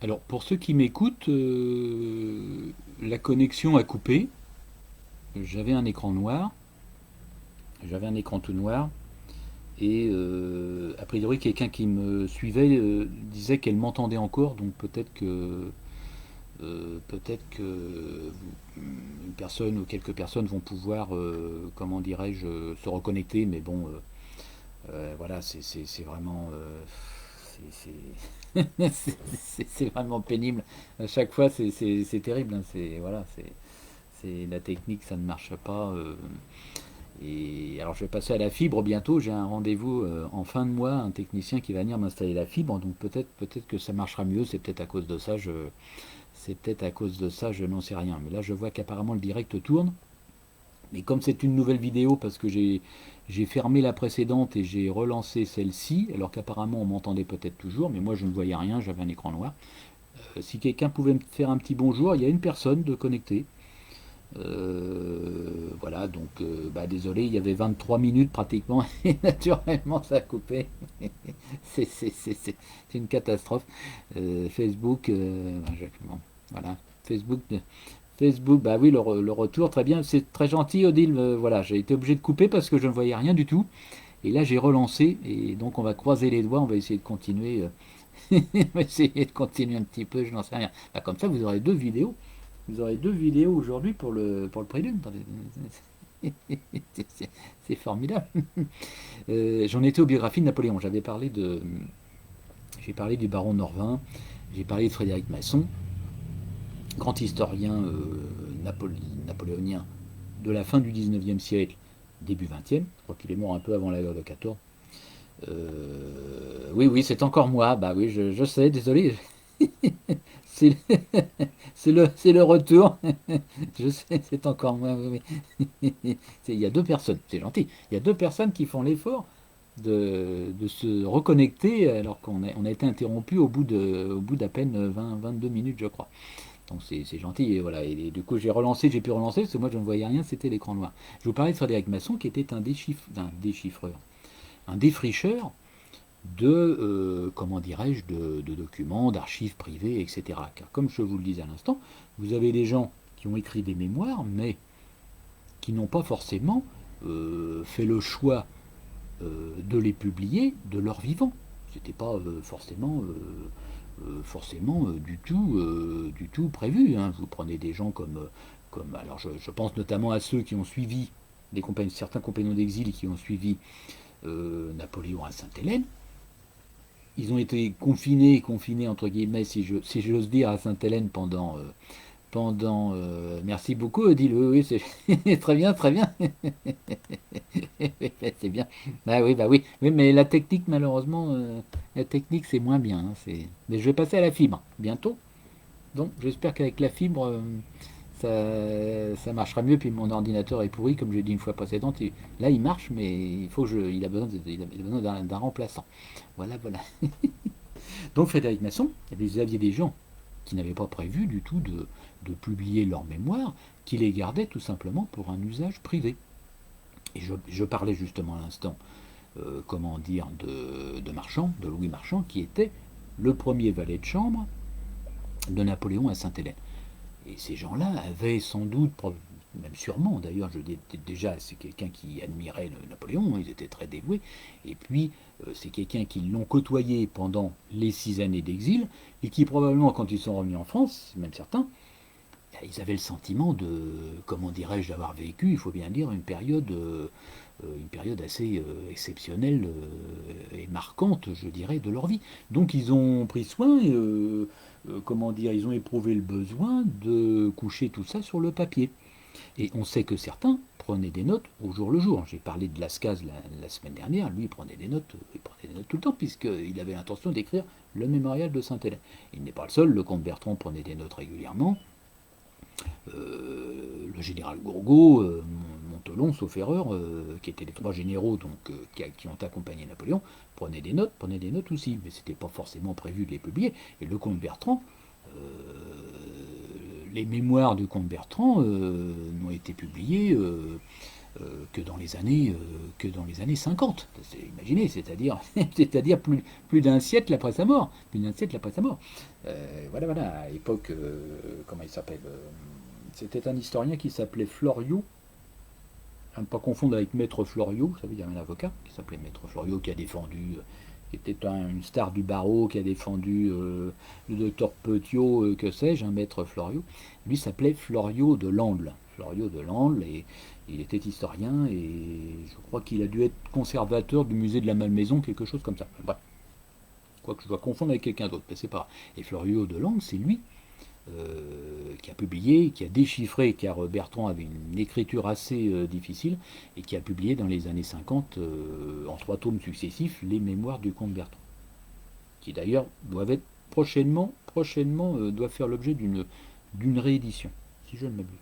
Alors, pour ceux qui m'écoutent, la connexion a coupé. J'avais un écran noir. J'avais un écran tout noir. Et a priori, quelqu'un qui me suivait disait qu'elle m'entendait encore. Donc peut-être que une personne ou quelques personnes vont pouvoir, comment dirais-je, se reconnecter. Mais bon, voilà, c'est vraiment, c'est vraiment pénible. À chaque fois, c'est terrible, hein. C'est voilà, c'est la technique, ça ne marche pas. Et alors, je vais passer à la fibre bientôt. J'ai un rendez-vous en fin de mois, un technicien qui va venir m'installer la fibre. Donc peut-être que ça marchera mieux. C'est peut-être à cause de ça. C'est peut-être à cause de ça. Je n'en sais rien. Mais là, je vois qu'apparemment le direct tourne. Mais comme c'est une nouvelle vidéo, parce que j'ai fermé la précédente et j'ai relancé celle-ci, alors qu'apparemment on m'entendait peut-être toujours, mais moi je ne voyais rien, j'avais un écran noir. Si quelqu'un pouvait me faire un petit bonjour, il y a une personne de connectée. Voilà, donc bah, désolé, il y avait 23 minutes pratiquement, et naturellement ça a coupé. C'est une catastrophe. Facebook, bon, voilà, Facebook, Facebook, bah oui, le retour, très bien, c'est très gentil, Odile. Voilà, j'ai été obligé de couper parce que je ne voyais rien du tout. Et là, j'ai relancé, et donc on va croiser les doigts, on va essayer de continuer. On va essayer de continuer un petit peu, je n'en sais rien. Bah, comme ça, vous aurez deux vidéos. Vous aurez deux vidéos aujourd'hui pour le prélude. C'est formidable. J'en étais aux biographies de Napoléon. J'ai parlé du baron Norvin, j'ai parlé de Frédéric Masson, grand historien napoléonien de la fin du 19e siècle, début 20e. Je crois qu'il est mort un peu avant la guerre de 14. Oui, oui, c'est encore moi. Bah oui, je sais, désolé. C'est c'est le retour. Je sais, c'est encore moi. Oui, oui. Il y a deux personnes, c'est gentil. Il y a deux personnes qui font l'effort de se reconnecter alors qu'on a été interrompu au bout d'à peine 22 minutes, je crois. Donc c'est gentil. Et voilà. Et du coup, j'ai pu relancer parce que moi je ne voyais rien, c'était l'écran noir. Je vous parlais de Frédéric Masson qui était un déchiffreur, un défricheur de, comment dirais-je, de documents, d'archives privées, etc. Car comme je vous le disais à l'instant, vous avez des gens qui ont écrit des mémoires, mais qui n'ont pas forcément fait le choix de les publier de leur vivant. C'était pas forcément du tout prévu, hein. Vous prenez des gens comme alors je pense notamment à ceux qui ont suivi certains compagnons d'exil qui ont suivi Napoléon à Sainte-Hélène. Ils ont été confinés entre guillemets, si j'ose dire, à Sainte-Hélène merci beaucoup, Odile. Oui, oui, c'est très bien, très bien. C'est bien. Bah oui. Oui, mais la technique, malheureusement, la technique, c'est moins bien, hein, mais je vais passer à la fibre bientôt. Donc, j'espère qu'avec la fibre, ça marchera mieux. Puis mon ordinateur est pourri, comme j'ai dit une fois précédente. Là, il marche, mais il a besoin, d'un remplaçant. Voilà, voilà. Donc, Frédéric Masson, vous aviez des gens qui n'avaient pas prévu du tout de publier leurs mémoires, qui les gardaient tout simplement pour un usage privé. Et je parlais justement à l'instant, comment dire, de Marchand, de Louis Marchand, qui était le premier valet de chambre de Napoléon à Sainte-Hélène. Et ces gens-là avaient sans doute, même sûrement d'ailleurs, déjà c'est quelqu'un qui admirait Napoléon, ils étaient très dévoués, et puis c'est quelqu'un qui l'ont côtoyé pendant les 6 années d'exil, et qui probablement quand ils sont revenus en France, même certains, ils avaient le sentiment comment dirais-je, d'avoir vécu, il faut bien dire, une période assez exceptionnelle et marquante, je dirais, de leur vie. Donc ils ont pris soin, comment dire, ils ont éprouvé le besoin de coucher tout ça sur le papier. Et on sait que certains prenaient des notes au jour le jour. J'ai parlé de Lascaz la semaine dernière, lui il prenait des notes tout le temps, puisqu'il avait l'intention d'écrire le mémorial de Sainte-Hélène. Il n'est pas le seul, le comte Bertrand prenait des notes régulièrement, le général Gourgaud, Montelon, sauf erreur, qui étaient les trois généraux qui ont accompagné Napoléon, prenaient des notes aussi, mais c'était pas forcément prévu de les publier. Et le comte Bertrand, les mémoires du comte Bertrand n'ont été publiées que dans les années 50. Imaginez, c'est-à-dire plus d'un siècle après sa mort. Plus d'un siècle après sa mort. Voilà, voilà, à l'époque, comment il s'appelle c'était un historien qui s'appelait Floriot, à ne pas confondre avec Maître Floriot, vous savez, il y a un avocat qui s'appelait Maître Floriot, qui a défendu, qui était une star du barreau, qui a défendu le docteur Petiot, que sais-je, un Maître Floriot. Lui s'appelait Floriot de Landles. Floriot de Landles, et il était historien, et je crois qu'il a dû être conservateur du musée de la Malmaison, quelque chose comme ça. Bref, quoi que je dois confondre avec quelqu'un d'autre, mais c'est pas grave. Et Floriot de Landles, c'est lui qui a publié, qui a déchiffré, car Bertrand avait une écriture assez difficile, et qui a publié dans les années 50, en 3 tomes successifs, les mémoires du comte Bertrand, qui d'ailleurs doivent être prochainement doivent faire l'objet d'une réédition, si je ne m'abuse.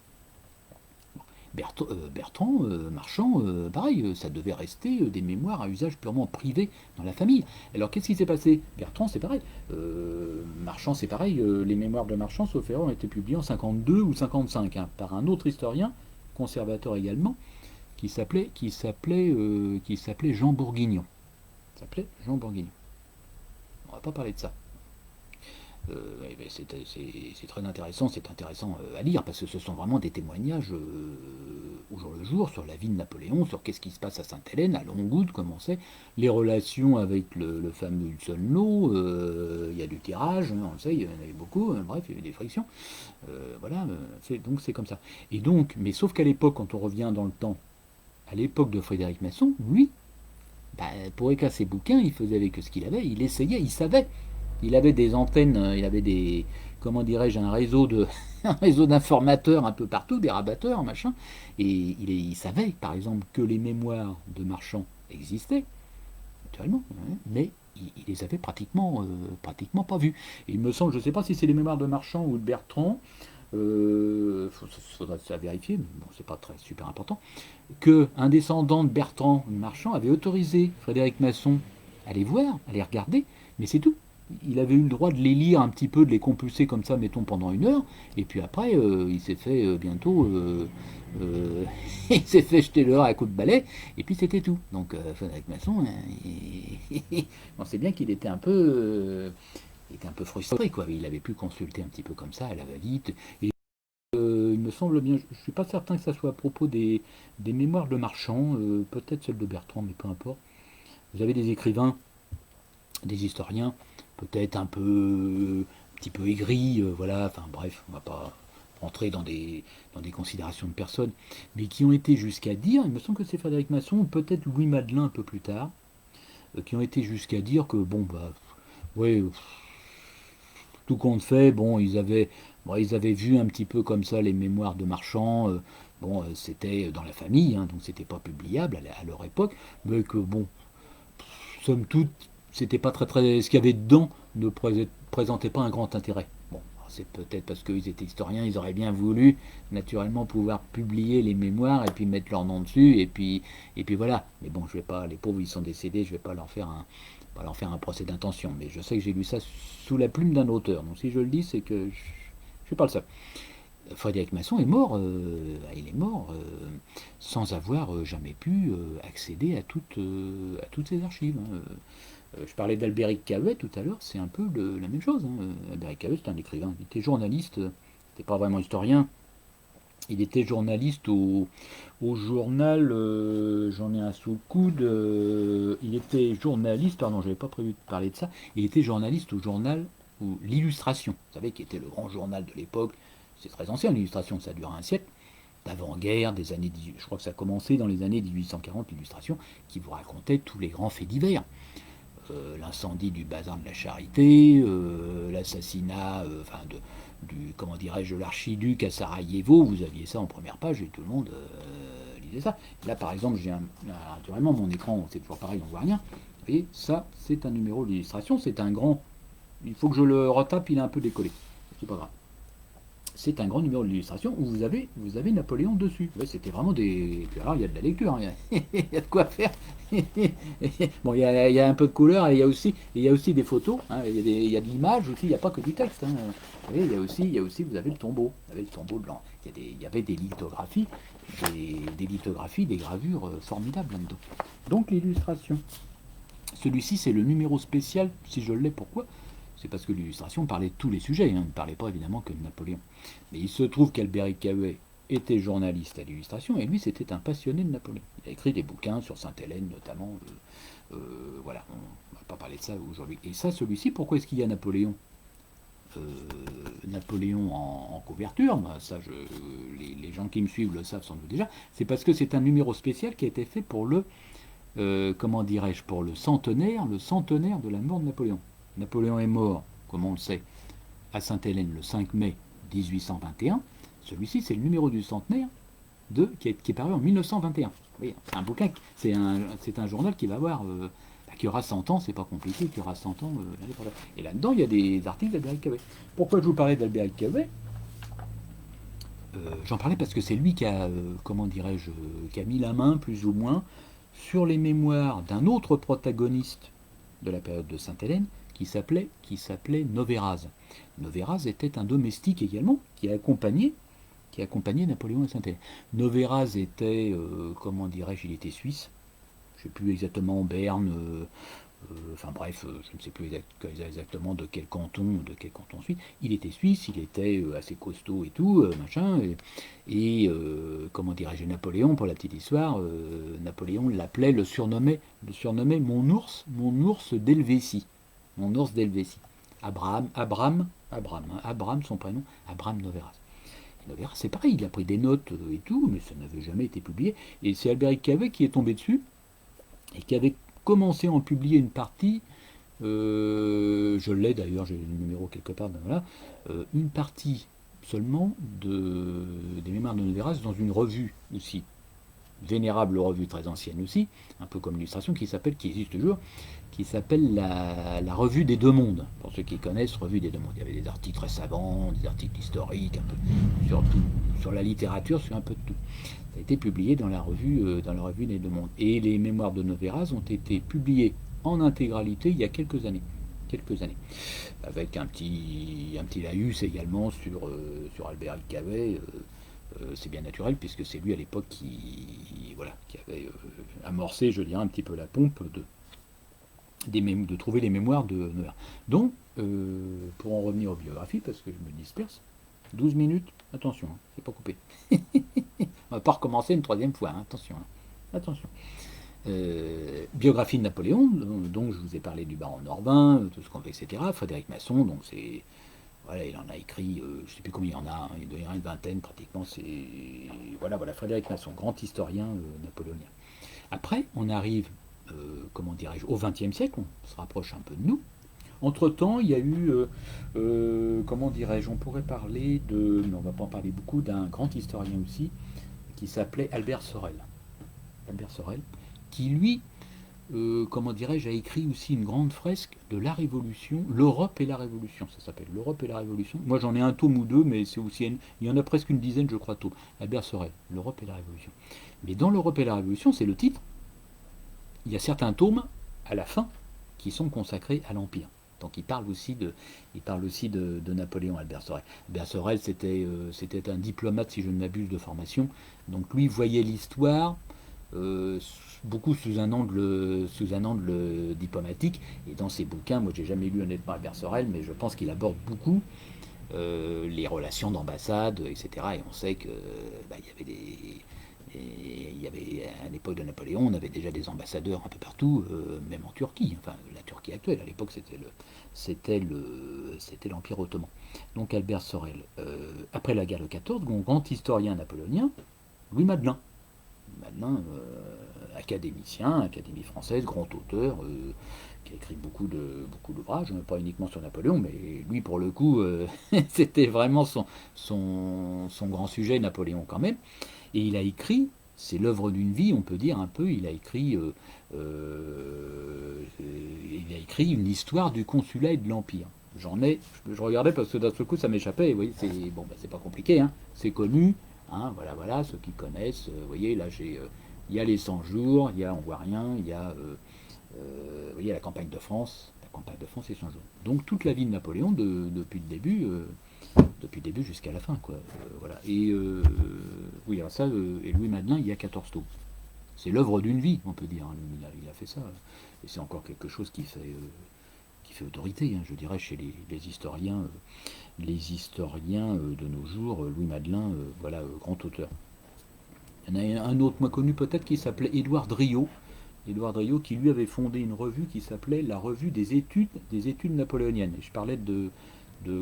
Bertrand, Marchand, pareil, ça devait rester des mémoires à usage purement privé dans la famille. Alors qu'est-ce qui s'est passé? Bertrand, c'est pareil. Marchand, c'est pareil. Les mémoires de Marchand, sauf erreur, ont été publiées en 52 ou 55 par un autre historien, conservateur également, qui s'appelait Jean Bourguignon. On va pas parler de ça. C'est très intéressant, c'est intéressant à lire, parce que ce sont vraiment des témoignages au jour le jour sur la vie de Napoléon, sur qu'est-ce qui se passe à Sainte-Hélène, à Longwood, comment c'est, les relations avec le fameux Hudson-Lowe, il y a du tirage, on le sait, il y en avait beaucoup, bref, il y avait des frictions, voilà, donc c'est comme ça. Et donc, mais sauf qu'à l'époque, quand on revient dans le temps, à l'époque de Frédéric Masson, lui, pour écrire ses bouquins, il faisait avec ce qu'il avait, il essayait, il savait. Il avait des antennes, il avait des, comment dirais-je, un réseau un réseau d'informateurs un peu partout, des rabatteurs, machin. Et il savait, par exemple, que les mémoires de Marchand existaient, naturellement, mais il les avait pratiquement pas vues. Et il me semble, je ne sais pas si c'est les mémoires de Marchand ou de Bertrand, faudra ça vérifier, mais bon, c'est pas très super important, qu'un descendant de Bertrand Marchand avait autorisé Frédéric Masson à les voir, à les regarder, mais c'est tout. Il avait eu le droit de les lire un petit peu, de les compulser comme ça, mettons, pendant 1 heure, et puis après, il s'est fait bientôt... il s'est fait jeter dehors à coups de balai, et puis c'était tout. Donc Frédéric Masson, on sait bien qu'il était un peu... il était un peu frustré, quoi. Il avait pu consulter un petit peu comme ça, à la va-vite. Et il me semble bien, je ne suis pas certain que ça soit à propos des mémoires de Marchand, peut-être celle de Bertrand, mais peu importe. Vous avez des écrivains, des historiens, peut-être un petit peu aigris, voilà, enfin bref, on va pas rentrer dans des considérations de personnes, mais qui ont été jusqu'à dire, il me semble que c'est Frédéric Masson, ou peut-être Louis Madelin un peu plus tard, qui ont été jusqu'à dire que, bon, ouais, tout compte fait, bon, ils avaient vu un petit peu comme ça les mémoires de Marchand, bon, c'était dans la famille, donc c'était pas publiable à leur époque, mais que, bon, somme toute, c'était pas très, ce qu'il y avait dedans ne présentait pas un grand intérêt. Bon, c'est peut-être parce qu'ils étaient historiens, ils auraient bien voulu naturellement pouvoir publier les mémoires et puis mettre leur nom dessus, et puis voilà. Mais bon, je vais pas, les pauvres, ils sont décédés, je vais pas leur faire un procès d'intention. Mais je sais que j'ai lu ça sous la plume d'un auteur. Donc si je le dis, c'est que je suis pas le seul. Frédéric Masson est mort, il est mort sans avoir jamais pu accéder à toutes ces archives. Je parlais d'Albéric Cavet tout à l'heure, c'est un peu la même chose. Albéric Cavet, c'est un écrivain, il était journaliste, il n'était pas vraiment historien, il était journaliste au journal, j'en ai un sous le coude, il était journaliste, pardon, je n'avais pas prévu de parler de ça, il était journaliste au journal L'Illustration, vous savez, qui était le grand journal de l'époque. C'est très ancien, l'Illustration, ça a duré un siècle, d'avant-guerre, des années, je crois que ça a commencé dans les années 1840, l'Illustration, qui vous racontait tous les grands faits divers. L'incendie du bazar de la Charité, l'assassinat comment dirais-je, de l'archiduc à Sarajevo, vous aviez ça en première page et tout le monde lisait ça. Là, par exemple, naturellement, mon écran, c'est toujours pareil, on ne voit rien. Vous voyez, ça, c'est un numéro d'illustration, c'est un grand... Il faut que je le retape, il est un peu décollé. C'est pas grave. C'est un grand numéro d'illustration où vous avez Napoléon dessus. Ouais, c'était vraiment des... Alors, il y a de la lecture, hein. Il y a de quoi faire. Bon, il y a un peu de couleur et il y a aussi des photos, hein. Il y a de l'image aussi, il n'y a pas que du texte, hein. Vous voyez, il y a aussi, vous avez le tombeau. Vous avez le tombeau blanc. Il y avait des lithographies. des lithographies, des gravures formidables là-dedans. Donc l'illustration. Celui-ci, c'est le numéro spécial, si je l'ai, pourquoi? C'est parce que l'illustration parlait de tous les sujets, ne parlait pas évidemment que de Napoléon. Mais il se trouve qu'Albéric Cahuet était journaliste à l'illustration, et lui, c'était un passionné de Napoléon. Il a écrit des bouquins sur Sainte-Hélène, notamment. Voilà, on ne va pas parler de ça aujourd'hui. Et ça, celui-ci, pourquoi est-ce qu'il y a Napoléon Napoléon en couverture, ça les gens qui me suivent le savent sans doute déjà, c'est parce que c'est un numéro spécial qui a été fait pour le, comment dirais-je, pour le centenaire de la mort de Napoléon. Napoléon est mort, comme on le sait, à Sainte-Hélène le 5 mai 1821. Celui-ci, c'est le numéro du centenaire qui est paru en 1921. Oui, un bouquin, c'est un journal qui va avoir, qui aura 100 ans, c'est pas compliqué, qui aura 100 ans l'année prochaine. Et là-dedans, il y a des articles d'Albéric Cahuet. Pourquoi je vous parlais d'Albéric Cahuet? J'en parlais parce que c'est lui qui a, comment dirais-je, qui a mis la main, plus ou moins, sur les mémoires d'un autre protagoniste de la période de Sainte-Hélène, qui s'appelait Noverraz. Noverraz était un domestique également, qui accompagnait Napoléon à Sainte-Hélène. Noverraz était, comment dirais-je, il était suisse. Je ne sais plus exactement Berne, enfin bref, je ne sais plus exactement de quel canton suisse. Il était suisse, il était assez costaud et tout, machin. Comment dirais-je, Napoléon, pour la petite histoire, Napoléon l'appelait, le surnommait mon ours d'Helvétie. Mon ours d'Helvétie. Abraham, son prénom, Abraham Noverraz. Noverraz, c'est pareil, il a pris des notes et tout, mais ça n'avait jamais été publié. Et c'est Albéric Cahuet qui est tombé dessus, et qui avait commencé à en publier une partie, je l'ai d'ailleurs, j'ai le numéro quelque part, voilà, une partie seulement des mémoires de Noverraz dans une revue aussi, vénérable revue très ancienne aussi, un peu comme l'illustration, qui existe toujours, qui s'appelle la Revue des Deux Mondes. Pour ceux qui connaissent, Revue des Deux Mondes. Il y avait des articles très savants, des articles historiques, un peu sur tout, sur la littérature, sur un peu de tout. Ça a été publié dans la Revue des Deux Mondes. Et les mémoires de Noverraz ont été publiées en intégralité il y a quelques années. Avec un petit laïus également sur Albéric Cahuet. C'est bien naturel puisque c'est lui à l'époque qui avait amorcé, je dirais, un petit peu la pompe de trouver les mémoires de Noverraz. Donc, pour en revenir aux biographies, parce que je me disperse, 12 minutes, attention, hein, c'est pas coupé. On va pas recommencer une troisième fois, hein, attention. Attention. Biographie de Napoléon, donc je vous ai parlé du baron Norbin, tout ce qu'on fait, etc. Frédéric Masson, donc c'est. Voilà, il en a écrit, je ne sais plus combien il y en a, hein, il doit y en avoir une vingtaine pratiquement. Voilà, Frédéric Masson, grand historien napoléonien. Après, on arrive, comment dirais-je, au XXe siècle, on se rapproche un peu de nous. Entre-temps, il y a eu, comment dirais-je, on pourrait parler mais on ne va pas en parler beaucoup, d'un grand historien aussi, qui s'appelait Albert Sorel. Albert Sorel, qui lui, comment dirais-je, a écrit aussi une grande fresque de la Révolution, l'Europe et la Révolution, ça s'appelle l'Europe et la Révolution. Moi j'en ai un tome ou deux, mais c'est aussi, il y en a presque une dizaine, je crois, tomes. Albert Sorel, l'Europe et la Révolution. Mais dans l'Europe et la Révolution, c'est le titre, il y a certains tomes à la fin qui sont consacrés à l'Empire. Donc il parle aussi de Napoléon, Albert Sorel. Albert Sorel, c'était un diplomate, si je ne m'abuse, de formation. Donc lui voyait l'histoire beaucoup sous un angle diplomatique. Et dans ses bouquins, moi j'ai jamais lu honnêtement Albert Sorel, mais je pense qu'il aborde beaucoup les relations d'ambassade, etc. Et on sait que il y avait à l'époque de Napoléon, on avait déjà des ambassadeurs un peu partout, même en Turquie. Enfin, la Turquie actuelle, à l'époque, c'était l'Empire ottoman. Donc Albert Sorel. Après la guerre de 14, grand historien napoléonien, Louis Madelin. Madelin, académicien, Académie française, grand auteur, qui a écrit beaucoup d'ouvrages, pas uniquement sur Napoléon, mais lui, pour le coup, c'était vraiment son grand sujet, Napoléon quand même. Et il a écrit, c'est l'œuvre d'une vie, on peut dire un peu, il a écrit une histoire du consulat et de l'Empire. Je regardais parce que d'un seul coup ça m'échappait, et vous voyez, c'est pas compliqué, hein, c'est connu, hein, voilà, ceux qui connaissent, vous voyez, là il y a les 100 jours, il y a On voit rien, il y a vous voyez, la campagne de France et 100 jours. Donc toute la vie de Napoléon, depuis le début, depuis le début jusqu'à la fin, quoi. Voilà. Et oui, alors ça, et Louis Madelin, il y a 14 tomes. C'est l'œuvre d'une vie, on peut dire. Hein. Il a fait ça. Et c'est encore quelque chose qui fait autorité, hein, je dirais, chez les historiens. Les historiens de nos jours, Louis Madelin, voilà, grand auteur. Il y en a un autre moins connu peut-être qui s'appelait Édouard Driot. Édouard Driot qui lui avait fondé une revue qui s'appelait la revue des études napoléoniennes. Et je parlais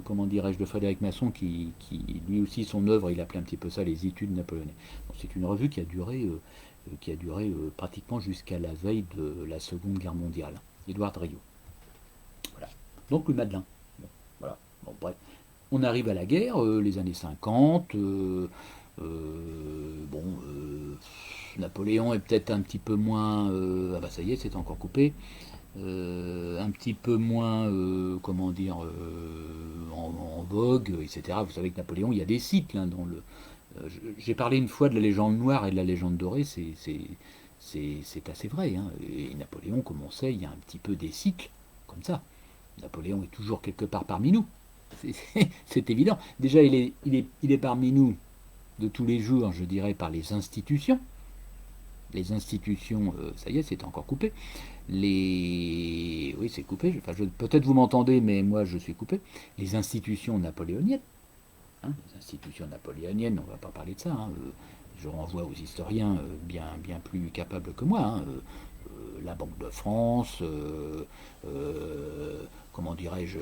comment dirais-je, de Frédéric Masson qui lui aussi son œuvre, il appelait un petit peu ça les études napoléoniennes. C'est une revue qui a duré pratiquement jusqu'à la veille de la Seconde Guerre mondiale. Édouard Driot. Voilà. Donc Louis Madelin. Bon, voilà. Bon, bref. On arrive à la guerre, les années 50. Bon, Napoléon est peut-être un petit peu moins. Ah bah ça y est, c'est encore coupé. Un petit peu moins, comment dire, en vogue, etc. Vous savez que Napoléon, il y a des cycles. Hein, dans le, j'ai parlé une fois de la légende noire et de la légende dorée, c'est assez vrai. Hein. Et Napoléon, comme on sait, il y a un petit peu des cycles, comme ça. Napoléon est toujours quelque part parmi nous. C'est évident. Déjà, il est parmi nous de tous les jours, je dirais, par les institutions. Les institutions, ça y est, c'est encore coupé. Oui, c'est coupé. Enfin, peut-être vous m'entendez, mais moi, je suis coupé. Les institutions napoléoniennes. Hein, les institutions napoléoniennes, on ne va pas parler de ça. Hein, je renvoie aux historiens bien plus capables que moi. Hein, la Banque de France, comment dirais-je,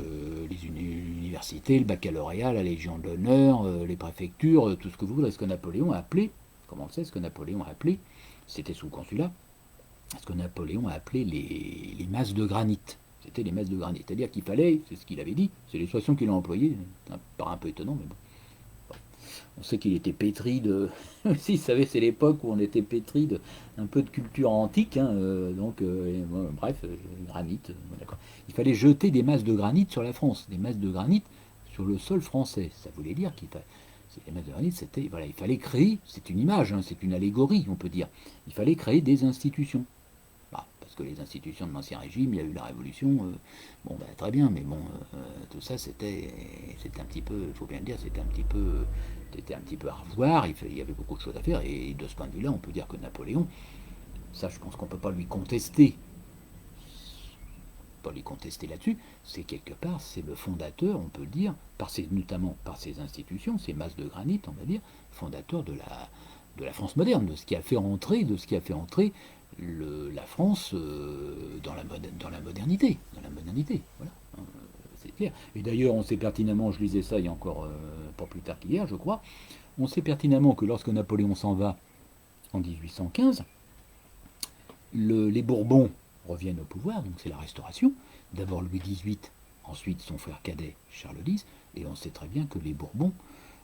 les universités, le baccalauréat, la Légion d'honneur, les préfectures, tout ce que vous voudrez. Ce que Napoléon a appelé, comment on le sait, ce que Napoléon a appelé, c'était sous le consulat, ce que Napoléon a appelé les masses de granit. C'était les masses de granit. C'est-à-dire qu'il fallait, c'est ce qu'il avait dit, c'est l'expression qu'il a employée, ça paraît un peu étonnant, mais bon. On sait qu'il était pétri de. Si, vous savez, c'est l'époque où on était pétri un peu de culture antique, hein, bon, bref, granit, d'accord. Il fallait jeter des masses de granit sur la France, des masses de granit sur le sol français. Ça voulait dire qu'il fallait. Les masses de granit, c'était. Voilà, il fallait créer, c'est une image, hein, c'est une allégorie, on peut dire. Il fallait créer des institutions. Bah, parce que les institutions de l'Ancien Régime, il y a eu la Révolution, bon, bah, très bien, mais bon, tout ça, c'était un petit peu, il faut bien le dire, c'était un petit peu à revoir, il y avait beaucoup de choses à faire, et de ce point de vue-là, on peut dire que Napoléon, ça, je pense qu'on ne peut pas lui contester, là-dessus, c'est quelque part, c'est le fondateur, on peut le dire, notamment par ses institutions, ces masses de granit, on va dire, fondateur de la France moderne, de ce qui a fait entrer la France dans la modernité. Voilà. C'est clair. Et d'ailleurs, on sait pertinemment, je lisais ça il y a encore pas plus tard qu'hier, je crois, on sait pertinemment que lorsque Napoléon s'en va en 1815, les Bourbons reviennent au pouvoir, donc c'est la Restauration. D'abord Louis XVIII, ensuite son frère cadet Charles X, et on sait très bien que les Bourbons,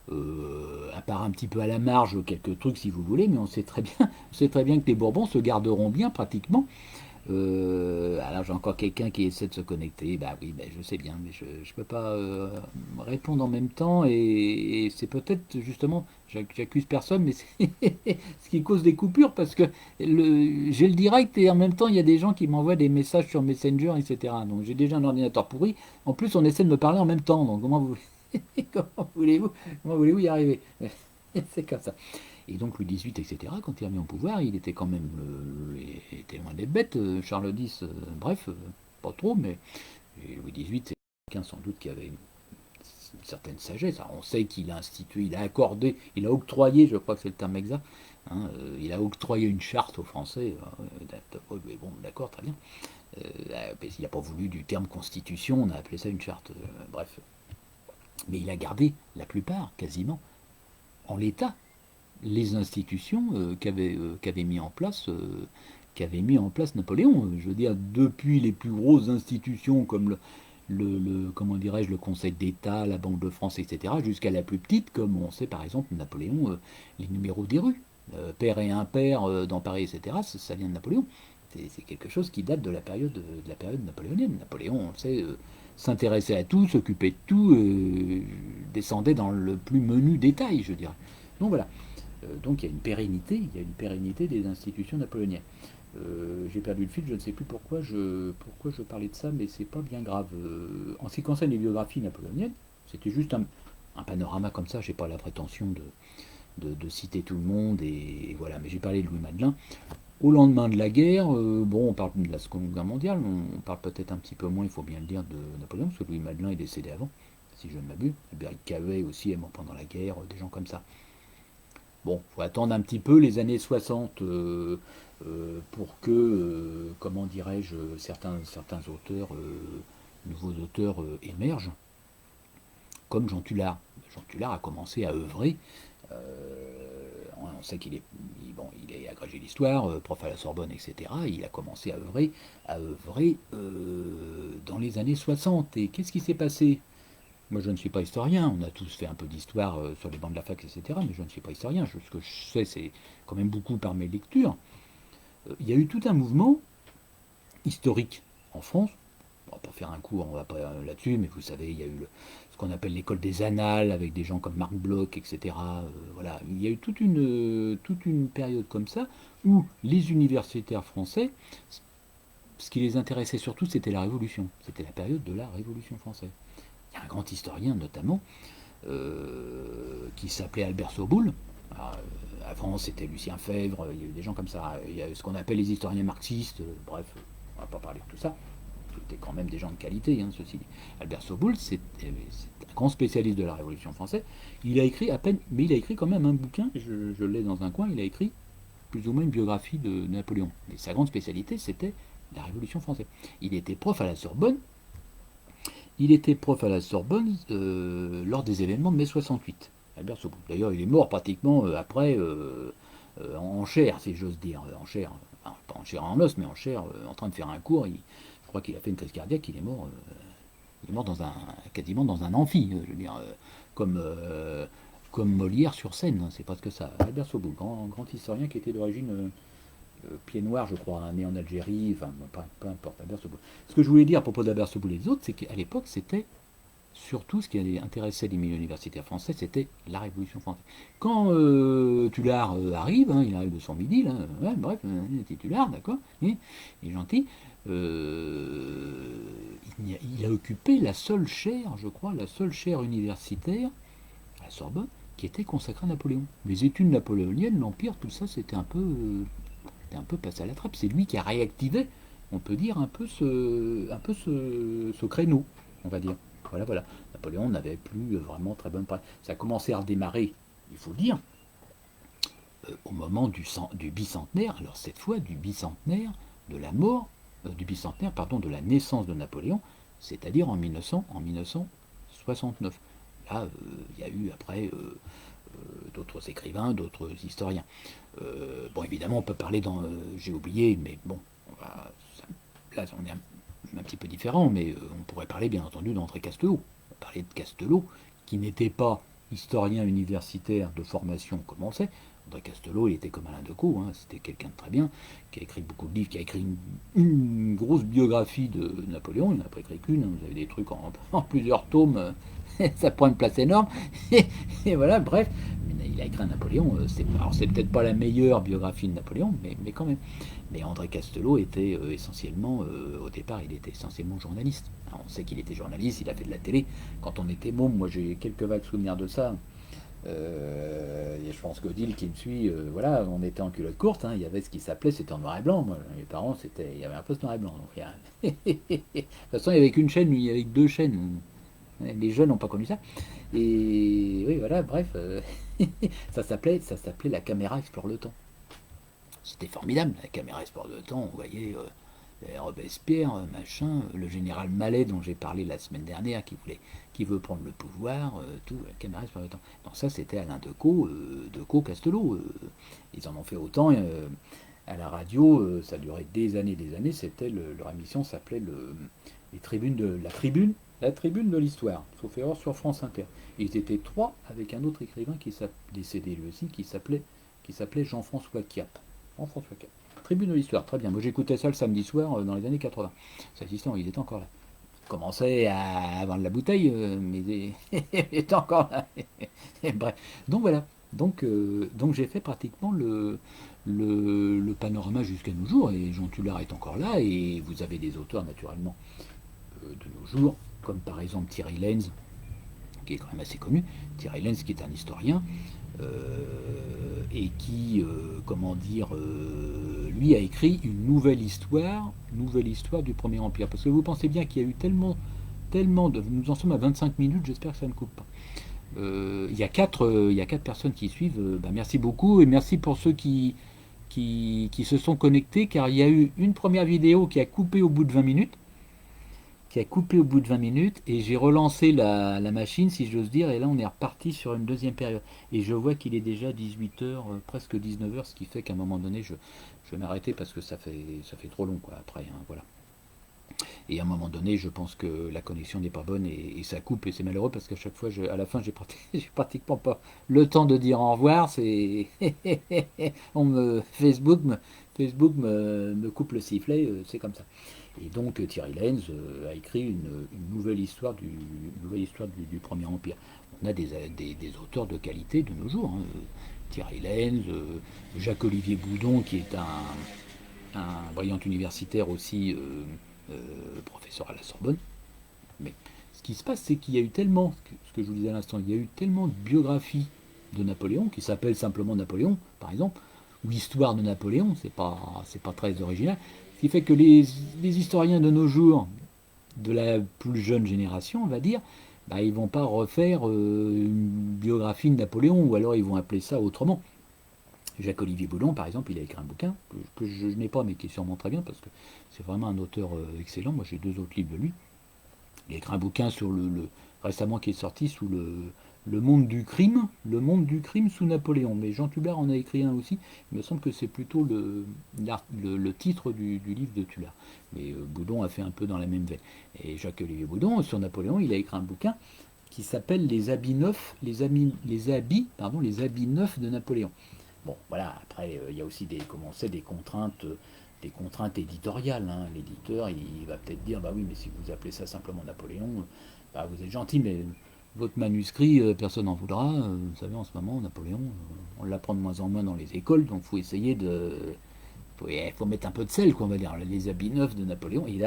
à part un petit peu à la marge, quelques trucs si vous voulez, mais on sait très bien que les Bourbons se garderont bien pratiquement. Alors j'ai encore quelqu'un qui essaie de se connecter. Bah oui, bah, je sais bien, mais je ne peux pas répondre en même temps. Et c'est peut-être justement, j'accuse personne, mais c'est ce qui cause des coupures parce que j'ai le direct et en même temps il y a des gens qui m'envoient des messages sur Messenger, etc. Donc j'ai déjà un ordinateur pourri. En plus, on essaie de me parler en même temps. Donc comment voulez-vous y arriver? C'est comme ça. Et donc Louis XVIII, etc., quand il a mis en pouvoir, il était quand même il était loin d'être bête. Charles X, bref, pas trop, mais Louis XVIII, c'est quelqu'un sans doute qui avait une certaine sagesse. Alors, on sait qu'il a institué, il a accordé, il a octroyé, je crois que c'est le terme exact, hein, il a octroyé une charte aux Français. Mais bon, d'accord, très bien. Il n'a pas voulu du terme constitution, on a appelé ça une charte. Bref. Mais il a gardé la plupart, quasiment, en l'état les institutions qu'avait mis en place Napoléon. Je veux dire, depuis les plus grosses institutions comme comment dirais-je, le Conseil d'État, la Banque de France, etc., jusqu'à la plus petite, comme on sait par exemple Napoléon, les numéros des rues, père et impair dans Paris, etc., ça vient de Napoléon. C'est quelque chose qui date de la période napoléonienne. Napoléon, on sait, s'intéressait à tout, s'occupait de tout, descendait dans le plus menu détail, je dirais. Donc voilà. Donc il y a une pérennité des institutions napoléoniennes. J'ai perdu le fil, je ne sais plus pourquoi je parlais de ça, mais c'est pas bien grave. En ce qui concerne les biographies napoléoniennes, c'était juste un panorama comme ça, j'ai pas la prétention de citer tout le monde, et voilà, mais j'ai parlé de Louis Madelin. Au lendemain de la guerre, bon, on parle de la Seconde Guerre mondiale, on parle peut-être un petit peu moins, il faut bien le dire, de Napoléon, parce que Louis Madelin est décédé avant, si je ne m'abuse. Albéric Cavet aussi est mort pendant la guerre, des gens comme ça. Bon, il faut attendre un petit peu les années 60 pour que, comment dirais-je, certains auteurs, nouveaux auteurs émergent, comme Jean Tullard. Jean Tullard a commencé à œuvrer. On sait il est agrégé d'histoire, prof à la Sorbonne, etc. Il a commencé à œuvrer dans les années 60. Et qu'est-ce qui s'est passé? Moi, je ne suis pas historien. On a tous fait un peu d'histoire sur les bancs de la fac, etc. Mais je ne suis pas historien. Ce que je sais, c'est quand même beaucoup par mes lectures. Il y a eu tout un mouvement historique en France. On va pas faire un cours, on va pas là-dessus, mais vous savez, il y a eu ce qu'on appelle l'école des annales, avec des gens comme Marc Bloch, etc. Voilà, il y a eu toute une période comme ça, où les universitaires français, ce qui les intéressait surtout, c'était la Révolution. C'était la période de la Révolution française. Il y a un grand historien, notamment, qui s'appelait Albert Soboul. Avant, c'était Lucien Febvre, il y a eu des gens comme ça. Il y a ce qu'on appelle les historiens marxistes, bref, on va pas parler de tout ça. C'était quand même des gens de qualité, ceci dit. Albert Soboul, c'est un grand spécialiste de la Révolution française. Il a écrit à peine, mais il a écrit quand même un bouquin, je l'ai dans un coin, il a écrit plus ou moins une biographie de Napoléon. Mais sa grande spécialité, c'était la Révolution française. Il était prof à la Sorbonne. Lors des événements de mai 68. Albert Soboul. D'ailleurs, il est mort pratiquement après, en chair, si j'ose dire. En chair, enfin, pas en chair en os, mais en chair, en train de faire un cours. Je crois qu'il a fait une crise cardiaque, il est mort quasiment dans un amphi, je veux dire, comme Molière sur scène, c'est presque ça. Albert Soboul, grand historien qui était d'origine pied noir, je crois, né en Algérie, enfin, peu importe, Albert Soboul. Ce que je voulais dire à propos d'Albert Soboul et des autres, c'est qu'à l'époque, c'était surtout ce qui intéressait les milieux universitaires français, c'était la Révolution française. Quand Tullard arrive, il arrive de son midi, là, ouais, bref, il était Tullard, d'accord, il est gentil, il a occupé la seule chaire, je crois, la seule chaire universitaire, à la Sorbonne, qui était consacrée à Napoléon. Les études napoléoniennes, l'Empire, tout ça, c'était un peu passé à la trappe. C'est lui qui a réactivé, on peut dire, un peu ce créneau, on va dire. Voilà. Napoléon n'avait plus vraiment très bonne presse. Ça a commencé à redémarrer, il faut dire, au moment du bicentenaire, alors cette fois du bicentenaire de la mort, de la naissance de Napoléon, c'est-à-dire en 1969. Là, il y a eu après d'autres écrivains, d'autres historiens. Bon, évidemment, on peut parler j'ai oublié, mais bon, là, on est un petit peu différent, mais on pourrait parler, bien entendu, d'André Castelot. On parlait de Castelot, qui n'était pas historien universitaire de formation, comme on sait. André Castelot, il était comme Alain Decaux, c'était quelqu'un de très bien, qui a écrit beaucoup de livres, qui a écrit une grosse biographie de Napoléon. Il n'en a pas écrit qu'une, vous avez des trucs en plusieurs tomes, ça prend une place énorme. Et voilà, bref, il a écrit un Napoléon. Alors, c'est peut-être pas la meilleure biographie de Napoléon, mais quand même. Mais André Castelot était essentiellement, au départ, il était essentiellement journaliste. Alors, on sait qu'il était journaliste, il a fait de la télé. Quand on était môme, moi j'ai quelques vagues souvenirs de ça. Et je pense qu'Odile qui me suit, voilà, on était en culotte courte, il y avait ce qui s'appelait, c'était en noir et blanc. Moi, mes parents, il y avait un poste noir et blanc. Donc, de toute façon, il n'y avait qu'une chaîne, lui, il y avait que deux chaînes. Les jeunes n'ont pas connu ça. Et oui, voilà, bref, ça s'appelait la caméra explore le temps. C'était formidable, la caméra explore le temps, on voyait Robespierre, machin, le général Mallet dont j'ai parlé la semaine dernière, qui veut prendre le pouvoir, tout, la caméra explore le temps. Donc ça, c'était Alain Decaux, Castelot. Ils en ont fait autant. À la radio, ça durait des années, leur émission s'appelait la tribune de l'histoire, sauf erreur, sur France Inter. Ils étaient trois avec un autre écrivain qui s'est décédé lui aussi, qui s'appelait Jean-François Cap. Jean-François Cap. Tribune de l'histoire, très bien. Moi j'écoutais ça le samedi soir dans les années 80. Cette histoire, il était encore là. Commençait à vendre la bouteille, mais il était encore là. Bref. Donc voilà. Donc j'ai fait pratiquement le panorama jusqu'à nos jours, et Jean Tullard est encore là, et vous avez des auteurs naturellement de nos jours, comme par exemple Thierry Lenz, qui est quand même assez connu, Thierry Lenz, qui est un historien, et qui, comment dire, lui a écrit une nouvelle histoire du Premier Empire. Parce que vous pensez bien qu'il y a eu tellement de... Nous en sommes à 25 minutes, j'espère que ça ne coupe pas. Il y a quatre personnes qui suivent. Merci beaucoup, et merci pour ceux qui se sont connectés, car il y a eu une première vidéo qui a coupé au bout de 20 minutes. Et j'ai relancé la machine, si j'ose dire, et là on est reparti sur une deuxième période. Et je vois qu'il est déjà 18h, presque 19h, ce qui fait qu'à un moment donné, je vais m'arrêter parce que ça fait trop long, quoi, après, hein, voilà. Et à un moment donné, je pense que la connexion n'est pas bonne et ça coupe, et c'est malheureux parce qu'à chaque fois, à la fin, j'ai pratiquement pas le temps de dire au revoir. C'est Facebook me coupe le sifflet, c'est comme ça. Et donc Thierry Lenz a écrit une nouvelle histoire du Premier Empire. On a des auteurs de qualité de nos jours, hein. Thierry Lenz, Jacques-Olivier Boudon, qui est un brillant universitaire aussi, professeur à la Sorbonne. Mais ce qui se passe, c'est qu'il y a eu tellement, ce que je vous disais à l'instant, il y a eu tellement de biographies de Napoléon, qui s'appellent simplement Napoléon, par exemple, ou Histoire de Napoléon, c'est pas très original, ce qui fait que les historiens de nos jours, de la plus jeune génération, on va dire, ils vont pas refaire une biographie de Napoléon, ou alors ils vont appeler ça autrement. Jacques-Olivier Boulon, par exemple, il a écrit un bouquin que je n'ai pas, mais qui est sûrement très bien, parce que c'est vraiment un auteur excellent. Moi, j'ai 2 autres livres de lui. Il a écrit un bouquin sur récemment qui est sorti sous le monde du crime, sous Napoléon. Mais Jean Tullard en a écrit un aussi. Il me semble que c'est plutôt le titre du livre de Tullard. Mais Boudon a fait un peu dans la même veine. Et Jacques-Olivier Boudon, sur Napoléon, il a écrit un bouquin qui s'appelle Les habits neufs, les habits neufs de Napoléon. Bon, voilà, après, il y a aussi des contraintes éditoriales, hein. L'éditeur, il va peut-être dire, oui, mais si vous appelez ça simplement Napoléon, vous êtes gentil, mais votre manuscrit, personne n'en voudra. Vous savez, en ce moment, Napoléon, on l'apprend de moins en moins dans les écoles, donc il faut essayer de... faut mettre un peu de sel, quoi, on va dire. Les habits neufs de Napoléon. Il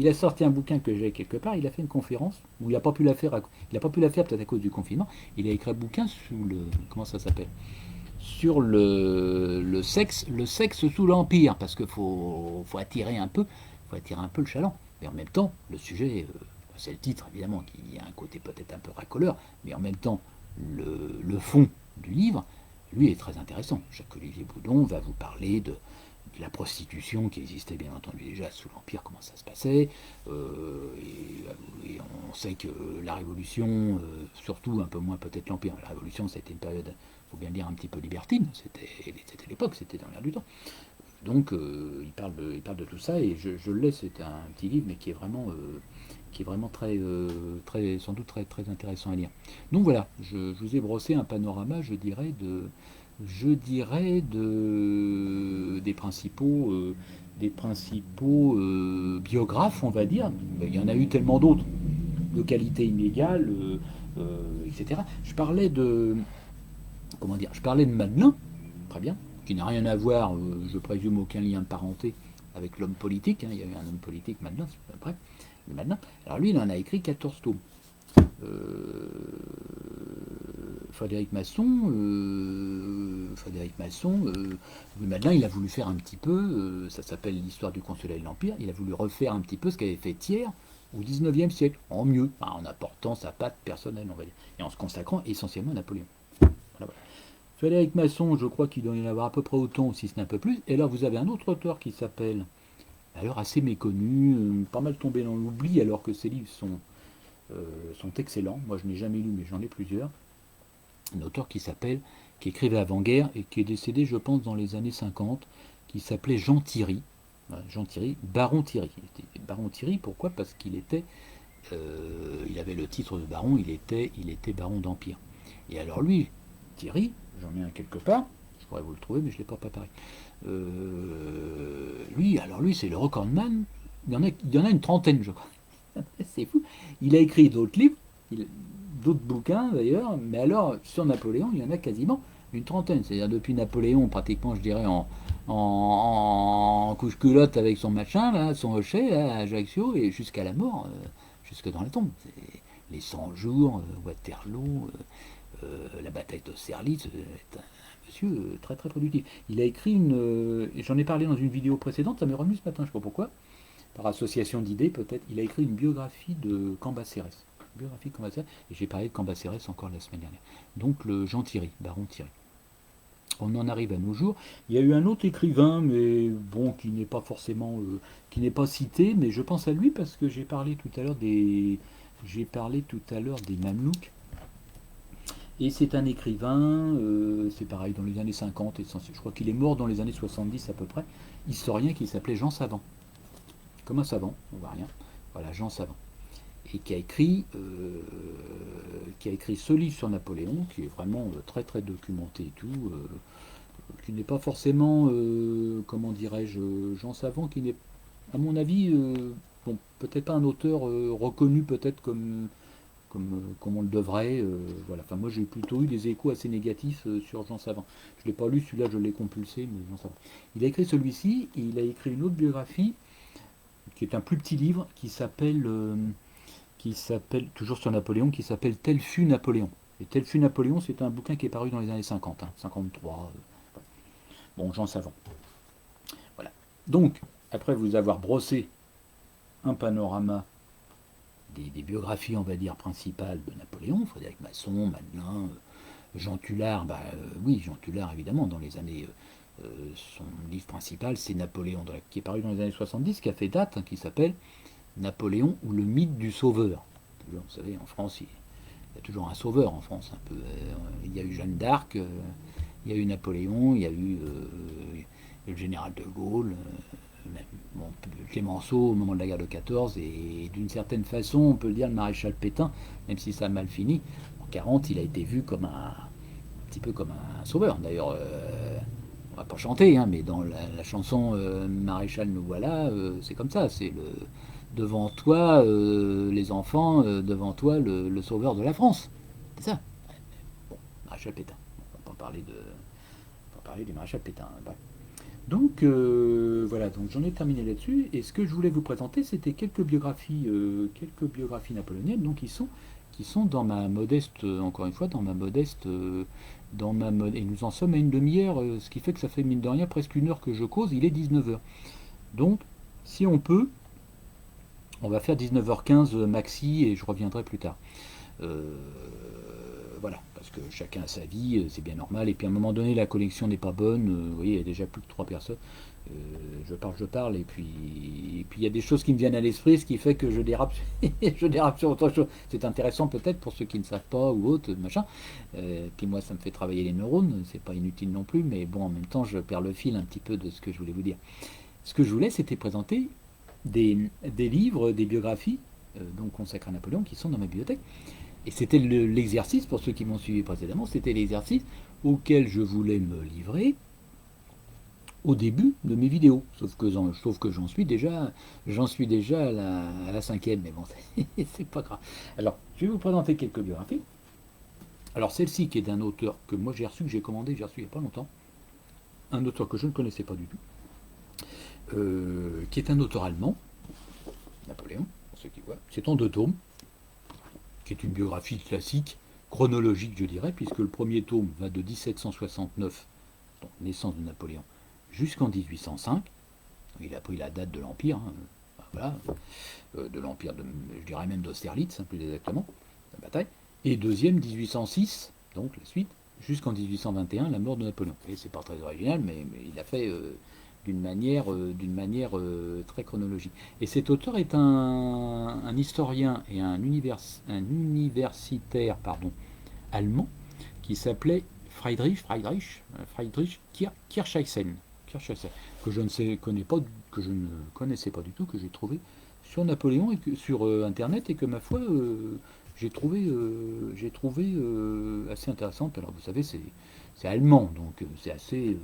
a sorti un bouquin que j'ai quelque part, il a fait une conférence, où il n'a pas pu la faire, peut-être à cause du confinement. Il a écrit un bouquin sous le... Comment ça s'appelle ? Sur le sexe sous l'Empire, parce qu'il faut attirer un peu le chaland. Mais en même temps, le sujet, c'est le titre évidemment, qui a un côté peut-être un peu racoleur, mais en même temps, le fond du livre, lui, est très intéressant. Jacques-Olivier Boudon va vous parler de la prostitution qui existait bien entendu déjà sous l'Empire, comment ça se passait, et on sait que la Révolution, surtout un peu moins peut-être l'Empire, la Révolution c'était une période, il faut bien dire, un petit peu libertine, c'était l'époque, c'était dans l'air du temps. Donc il parle de tout ça, et je le laisse, c'est un petit livre, mais qui est vraiment très, sans doute très, très intéressant à lire. Donc voilà, je vous ai brossé un panorama, je dirais, des principaux, biographes, on va dire. Il y en a eu tellement d'autres, de qualité inégale, etc. Je parlais de Madelin, très bien, qui n'a rien à voir, je présume aucun lien de parenté avec l'homme politique, hein. Il y a eu un homme politique, Madelin, après. Madelin. Alors lui, il en a écrit 14 tomes. Frédéric Masson, Madelin, il a voulu faire un petit peu, ça s'appelle l'histoire du consulat de l'Empire, il a voulu refaire un petit peu ce qu'avait fait Thiers au XIXe siècle, en mieux, en apportant sa patte personnelle, on va dire, et en se consacrant essentiellement à Napoléon. Voilà. Frédéric Masson, je crois qu'il doit y en avoir à peu près autant, si ce n'est un peu plus, et là vous avez un autre auteur qui s'appelle, alors assez méconnu, pas mal tombé dans l'oubli, alors que ses livres sont excellents. Moi je n'ai jamais lu, mais j'en ai plusieurs. Un auteur qui écrivait avant-guerre et qui est décédé, je pense, dans les années 50, qui s'appelait Jean Thierry. Jean Thierry, Baron Thierry. Baron Thierry, pourquoi ? Parce qu'il était, il avait le titre de baron, il était baron d'Empire. Et alors lui, Thierry, j'en ai un quelque part, je pourrais vous le trouver, mais je ne l'ai pas préparé. Lui, c'est le recordman. Il y en a une trentaine, je crois. C'est fou. Il a écrit d'autres livres, d'autres bouquins d'ailleurs, mais alors sur Napoléon, il y en a quasiment une trentaine. C'est-à-dire depuis Napoléon, pratiquement, je dirais, en couche-culotte avec son machin, là, son hochet, là, à Ajaccio, et jusqu'à la mort, jusque dans la tombe. les 100 jours, Waterloo, la bataille d'Austerlitz, est un monsieur très très productif. Il a écrit j'en ai parlé dans une vidéo précédente, ça m'est revenu ce matin, je ne sais pas pourquoi, par association d'idées peut-être, il a écrit une biographie de Cambacérès. Biographie de Cambacérès, et j'ai parlé de Cambacérès encore la semaine dernière. Donc le Jean Thierry, baron Thierry. On en arrive à nos jours. Il y a eu un autre écrivain, mais bon, qui n'est pas forcément, qui n'est pas cité, mais je pense à lui parce que j'ai parlé tout à l'heure des Mamelouks. Et c'est un écrivain, c'est pareil, dans les années 50, je crois qu'il est mort dans les années 70 à peu près, historien qui s'appelait Jean Savant. Comme un savant, on voit rien. Voilà, Jean Savant. Et qui a écrit ce livre sur Napoléon, qui est vraiment très très documenté et tout, qui n'est pas forcément, comment dirais-je, Jean Savant, qui n'est, à mon avis, bon, peut-être pas un auteur reconnu peut-être comme on le devrait. Voilà. Enfin, moi j'ai plutôt eu des échos assez négatifs sur Jean Savant. Je ne l'ai pas lu, celui-là je l'ai compulsé, mais Jean Savant. Il a écrit celui-ci, et il a écrit une autre biographie, qui est un plus petit livre, qui s'appelle, toujours sur Napoléon, qui s'appelle Tel fut Napoléon. Et Tel fut Napoléon, c'est un bouquin qui est paru dans les années 50, 53. Bon, Jean Savant. Voilà. Donc, après vous avoir brossé un panorama des biographies, on va dire, principales de Napoléon, Frédéric Masson, Madelin, Jean Tullard, oui, Jean Tullard, évidemment, dans les années... son livre principal, c'est Napoléon, qui est paru dans les années 70, qui a fait date, qui s'appelle Napoléon ou le mythe du sauveur. Toujours, vous savez, en France, il y a toujours un sauveur en France. Un peu. Il y a eu Jeanne d'Arc, il y a eu Napoléon, il y a eu le général de Gaulle, Clémenceau au moment de la guerre de 14, et d'une certaine façon, on peut le dire, le maréchal Pétain, même si ça a mal fini. En 40, il a été vu comme un petit peu comme un sauveur. D'ailleurs, on va pas chanter, hein, mais dans la chanson Maréchal nous voilà, c'est comme ça, c'est devant toi les enfants, devant toi le sauveur de la France. C'est ça. Bon, Maréchal Pétain. On va pas parler du Maréchal Pétain. Hein, bref. Donc voilà, donc j'en ai terminé là-dessus. Et ce que je voulais vous présenter, c'était quelques biographies napoléoniennes, donc qui sont dans ma modeste, encore une fois, dans ma modeste, et nous en sommes à une demi-heure, ce qui fait que ça fait mine de rien presque une heure que je cause, il est 19h. Donc, si on peut, on va faire 19h15 maxi et je reviendrai plus tard. Voilà, parce que chacun a sa vie, c'est bien normal, et puis à un moment donné, la connexion n'est pas bonne, vous voyez, il y a déjà plus que 3 personnes. Je parle, et puis il y a des choses qui me viennent à l'esprit, ce qui fait que je dérape, je dérape sur autre chose. C'est intéressant peut-être pour ceux qui ne savent pas ou autre, machin. Puis moi, ça me fait travailler les neurones, c'est pas inutile non plus, mais bon, en même temps, je perds le fil un petit peu de ce que je voulais vous dire. Ce que je voulais, c'était présenter des livres, des biographies, donc consacrées à Napoléon, qui sont dans ma bibliothèque. Et c'était l'exercice, pour ceux qui m'ont suivi précédemment, c'était l'exercice auquel je voulais me livrer au début de mes vidéos. Sauf que j'en suis déjà à la 5e, mais bon, c'est pas grave. Alors, je vais vous présenter quelques biographies. Alors, celle-ci qui est d'un auteur que moi j'ai reçu, que j'ai commandé, j'ai reçu il n'y a pas longtemps. Un auteur que je ne connaissais pas du tout. Qui est un auteur allemand, Napoléon, pour ceux qui voient. C'est en 2 tomes, qui est une biographie classique, chronologique, je dirais, puisque le premier tome va de 1769, donc naissance de Napoléon, jusqu'en 1805. Il a pris la date de l'Empire, hein, voilà, de l'Empire, je dirais même d'Austerlitz, hein, plus exactement, la bataille. Et deuxième, 1806, donc la suite, jusqu'en 1821, la mort de Napoléon. Et c'est pas très original, mais il a fait d'une manière très chronologique. Et cet auteur est un historien et un universitaire allemand qui s'appelait Friedrich Kirchhausen, que je ne connaissais pas du tout, que j'ai trouvé sur Napoléon et sur Internet, et que ma foi j'ai trouvé assez intéressante. Alors vous savez, c'est allemand, donc c'est assez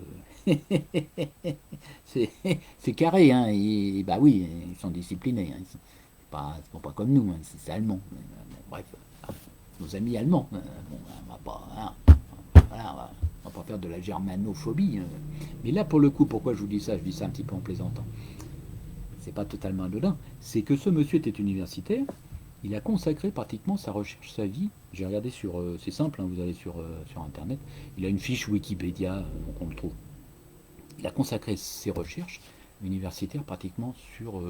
c'est carré, hein, et bah oui, ils sont disciplinés, hein, c'est pas comme nous, hein, c'est allemand. Bref, nos amis allemands, bon, on va pas, hein, voilà, on va pas faire de la germanophobie. Mais là, pour le coup, pourquoi je vous dis ça? Je dis ça un petit peu en plaisantant. C'est pas totalement anodin. C'est que ce monsieur était universitaire, il a consacré pratiquement sa recherche, sa vie. J'ai regardé sur, c'est simple, hein, vous allez sur Internet, il a une fiche Wikipédia, donc on le trouve. Il a consacré ses recherches universitaires pratiquement sur,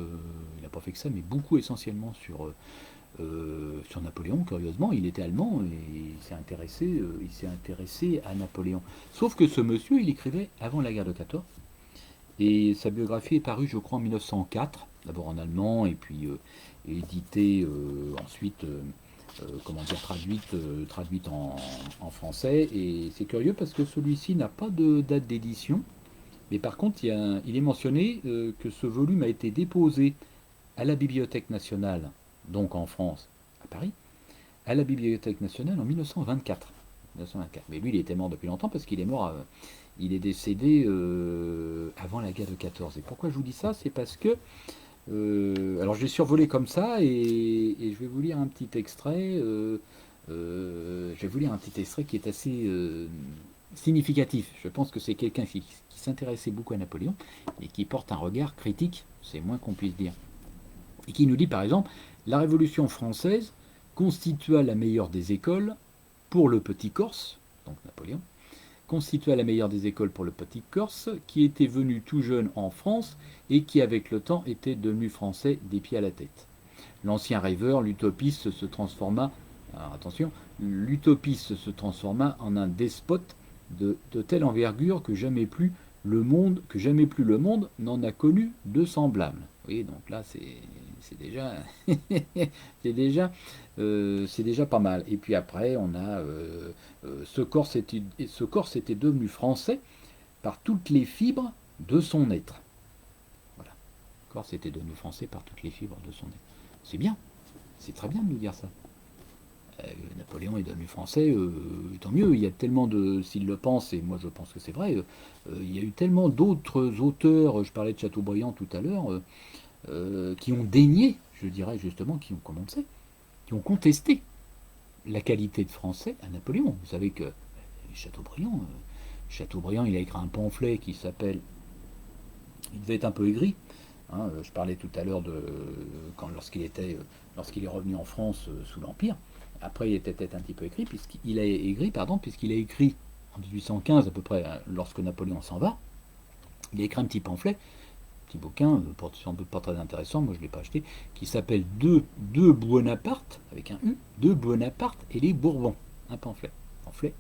il n'a pas fait que ça, mais beaucoup essentiellement sur Napoléon, curieusement. Il était allemand et il s'est intéressé à Napoléon. Sauf que ce monsieur, il écrivait avant la guerre de 14, et sa biographie est parue, je crois, en 1904, d'abord en allemand, et puis éditée ensuite, comment dire, traduite en français. Et c'est curieux parce que celui-ci n'a pas de date d'édition, mais par contre, il est mentionné que ce volume a été déposé à la Bibliothèque nationale, donc en France, à Paris, à la Bibliothèque nationale en 1924. 1924. Mais lui, il était mort depuis longtemps parce qu'il est mort, il est décédé avant la guerre de 14. Et pourquoi je vous dis ça? C'est parce que, alors je vais survoler comme ça et je vais vous lire un petit extrait. Je vais vous lire un petit extrait qui est assez significatif. Je pense que c'est quelqu'un qui s'intéressait beaucoup à Napoléon et qui porte un regard critique, c'est moins qu'on puisse dire. Et qui nous dit par exemple, la Révolution française constitua la meilleure des écoles pour le petit Corse, donc Napoléon, constitua la meilleure des écoles pour le petit Corse, qui était venu tout jeune en France et qui avec le temps était devenu français des pieds à la tête. L'ancien rêveur, l'utopiste se transforma, alors attention, l'utopiste se transforma en un despote de telle envergure que jamais plus le monde n'en a connu de semblable. Vous voyez, donc là c'est déjà c'est déjà pas mal. Et puis après on a ce Corse était devenu français par toutes les fibres de son être. Voilà, Corse était devenu français par toutes les fibres de son être. C'est bien, c'est très bien de nous dire ça. Napoléon est devenu français, tant mieux, il y a tellement de, s'il le pense, et moi je pense que c'est vrai, il y a eu tellement d'autres auteurs, je parlais de Chateaubriand tout à l'heure, qui ont dénié, je dirais justement, qui ont, comme on le sait, qui ont contesté la qualité de français à Napoléon. Vous savez que Chateaubriand, il a écrit un pamphlet qui s'appelle, il devait être un peu aigri, hein, je parlais tout à l'heure de lorsqu'il est revenu en France sous l'Empire. Après, il était peut-être un petit peu puisqu'il a écrit en 1815 à peu près, lorsque Napoléon s'en va, il a écrit un petit pamphlet, petit bouquin, sans doute pas très intéressant, moi je ne l'ai pas acheté, qui s'appelle de Bonaparte, avec un U, de Bonaparte et les Bourbons. Un pamphlet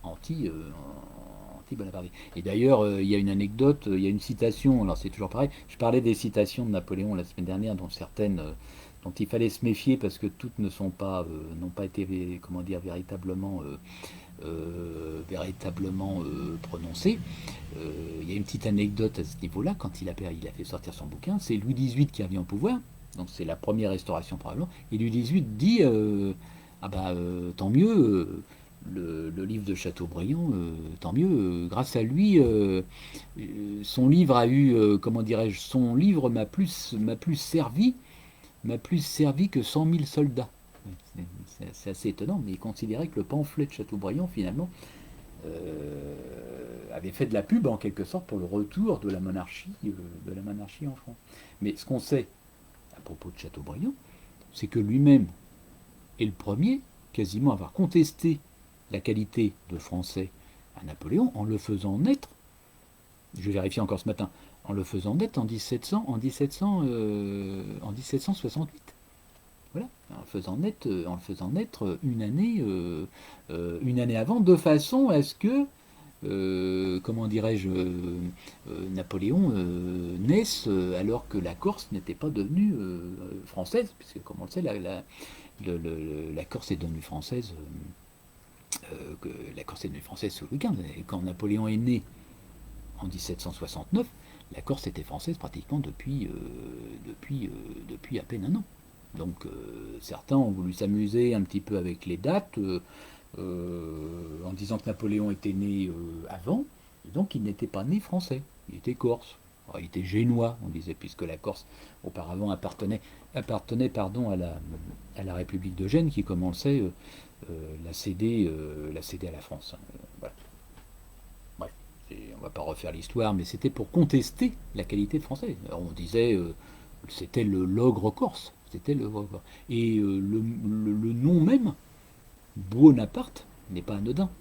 anti-Bonaparte. Et d'ailleurs, il y a une anecdote, il y a une citation, alors c'est toujours pareil, je parlais des citations de Napoléon la semaine dernière, dont certaines dont il fallait se méfier parce que toutes n'ont pas été, comment dire, véritablement prononcées. Il y a une petite anecdote à ce niveau-là, quand il a fait sortir son bouquin, c'est Louis XVIII qui revient au pouvoir, donc c'est la première restauration probablement, et Louis XVIII dit tant mieux, le livre de Chateaubriand, tant mieux, grâce à lui, son livre a eu, comment dirais-je, son livre m'a plus servi que 100 000 soldats. C'est assez étonnant, mais il considérait que le pamphlet de Chateaubriand, finalement, avait fait de la pub, en quelque sorte, pour le retour de la monarchie en France. Mais ce qu'on sait, à propos de Chateaubriand, c'est que lui-même est le premier, quasiment, à avoir contesté la qualité de français à Napoléon, en le faisant naître, je vais vérifier encore ce matin, en le faisant naître en 1768. Voilà, en le faisant naître une année avant, de façon à ce que, comment dirais-je, Napoléon naisse alors que la Corse n'était pas devenue française, puisque comme on le sait, la Corse est devenue française. La Corse est devenue française sous Louis XV. Et quand Napoléon est né en 1769, la Corse était française pratiquement depuis à peine un an. Donc certains ont voulu s'amuser un petit peu avec les dates en disant que Napoléon était né avant, et donc il n'était pas né français, il était corse. Alors, il était génois, on disait, puisque la Corse auparavant appartenait à la République de Gênes, qui, comme on le sait, l'a cédé à la France. Voilà. Bref, on ne va pas refaire l'histoire, mais c'était pour contester la qualité de français. Alors, on disait c'était l'ogre corse. C'était le et le nom même, Buonaparte, n'est pas anodin.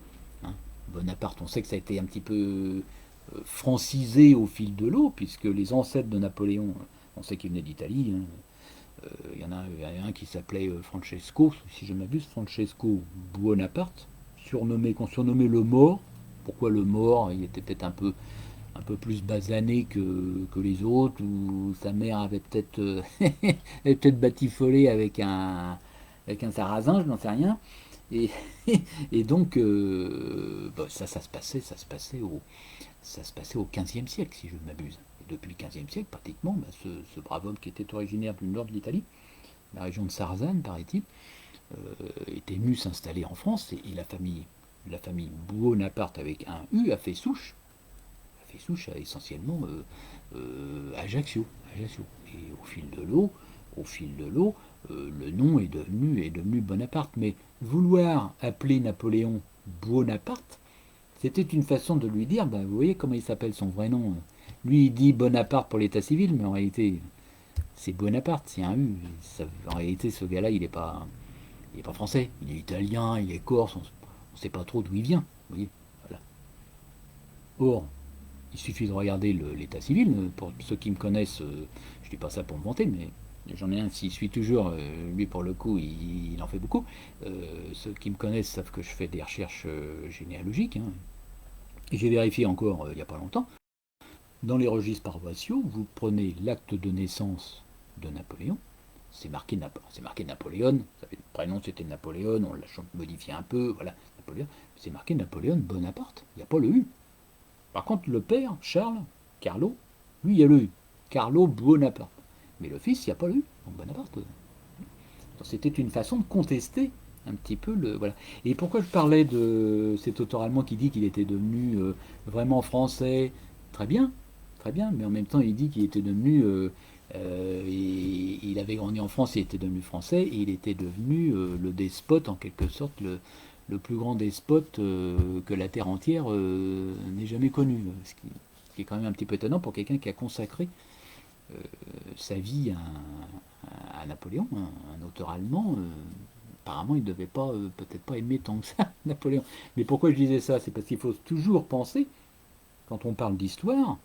Hein. Bonaparte, on sait que ça a été un petit peu francisé au fil de l'eau, puisque les ancêtres de Napoléon, on sait qu'il venait d'Italie. Hein. Il y en a un qui s'appelait Francesco, si je m'abuse, Francesco Buonaparte, qu'on surnommait le mort. Pourquoi le mort? Il était peut-être un peu plus basané que les autres, ou sa mère avait peut-être batifolé avec un sarrasin, je n'en sais rien. Et, et donc, bah, ça se passait au XVe siècle, si je ne m'abuse. Et depuis le XVe siècle, pratiquement, bah, ce brave homme qui était originaire du nord de l'Italie, la région de Sarzane, paraît-il, était venu s'installer en France, et la famille Buonaparte avec un U a fait souche à essentiellement Ajaccio. Et au fil de l'eau, le nom est devenu Bonaparte. Mais vouloir appeler Napoléon Bonaparte, c'était une façon de lui dire, ben, vous voyez comment il s'appelle son vrai nom. Lui, il dit Bonaparte pour l'état civil, mais en réalité, c'est Bonaparte, c'est un U. En réalité, ce gars-là, il est pas français. Il est italien, il est corse, on ne sait pas trop d'où il vient. Vous voyez, voilà. Or, il suffit de regarder l'état civil. Pour ceux qui me connaissent, je ne dis pas ça pour me vanter, mais j'en ai un qui suit toujours. Lui, pour le coup, il en fait beaucoup. Ceux qui me connaissent savent que je fais des recherches généalogiques. Hein. Et j'ai vérifié encore il n'y a pas longtemps. Dans les registres paroissiaux, vous prenez l'acte de naissance de Napoléon. C'est marqué Napoléon. Le prénom c'était Napoléon, on l'a modifié un peu, voilà, Napoléon. C'est marqué Napoléon Bonaparte. Il n'y a pas le U. Par contre, le père, Charles, Carlo, lui, il y a le U. Carlo Bonaparte. Mais le fils, il n'y a pas le U. Donc Bonaparte. C'était une façon de contester un petit peu le. Voilà. Et pourquoi je parlais de cet auteur allemand qui dit qu'il était devenu vraiment français? Très bien, très bien, mais en même temps, il dit qu'il était devenu. Il avait grandi en France, il était devenu français, et il était devenu le despote, en quelque sorte, le plus grand despote que la terre entière n'ait jamais connu. Ce qui est quand même un petit peu étonnant pour quelqu'un qui a consacré sa vie à Napoléon, un auteur allemand. Apparemment, il ne devait pas, peut-être pas aimer tant que ça Napoléon. Mais pourquoi je disais ça? C'est parce qu'il faut toujours penser, quand on parle d'histoire,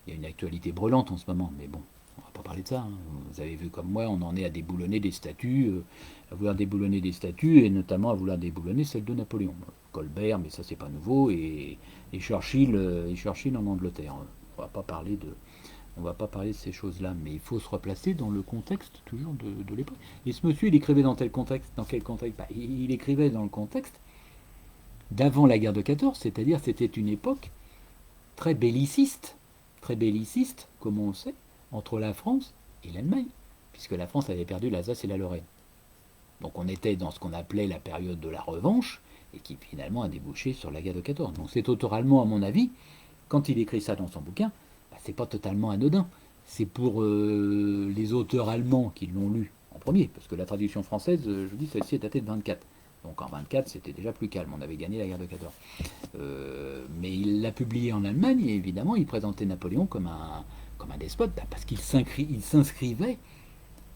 il y a une actualité brûlante en ce moment, mais bon, on va pas parler de ça. Hein. Vous avez vu comme moi, on en est à déboulonner des statues, à vouloir déboulonner des statues, et notamment à vouloir déboulonner celle de Napoléon. Colbert, mais ça c'est pas nouveau, et Churchill en Angleterre. On va pas parler de ces choses-là, mais il faut se replacer dans le contexte toujours de l'époque. Et ce monsieur, il écrivait dans quel contexte? Bah, il écrivait dans le contexte d'avant la guerre de 14, c'est-à-dire c'était une époque très belliciste, comme on le sait, entre la France et l'Allemagne, puisque la France avait perdu l'Alsace et la Lorraine. Donc on était dans ce qu'on appelait la période de la revanche, et qui finalement a débouché sur la guerre de 14. Donc cet auteur allemand, à mon avis, quand il écrit ça dans son bouquin, bah, c'est pas totalement anodin. C'est pour les auteurs allemands qui l'ont lu en premier, parce que la traduction française, je vous dis, celle-ci est datée de 24. Donc en 24, c'était déjà plus calme, on avait gagné la guerre de 14. Mais il l'a publié en Allemagne, et évidemment, il présentait Napoléon comme un despote, bah, parce qu'il s'inscrivait,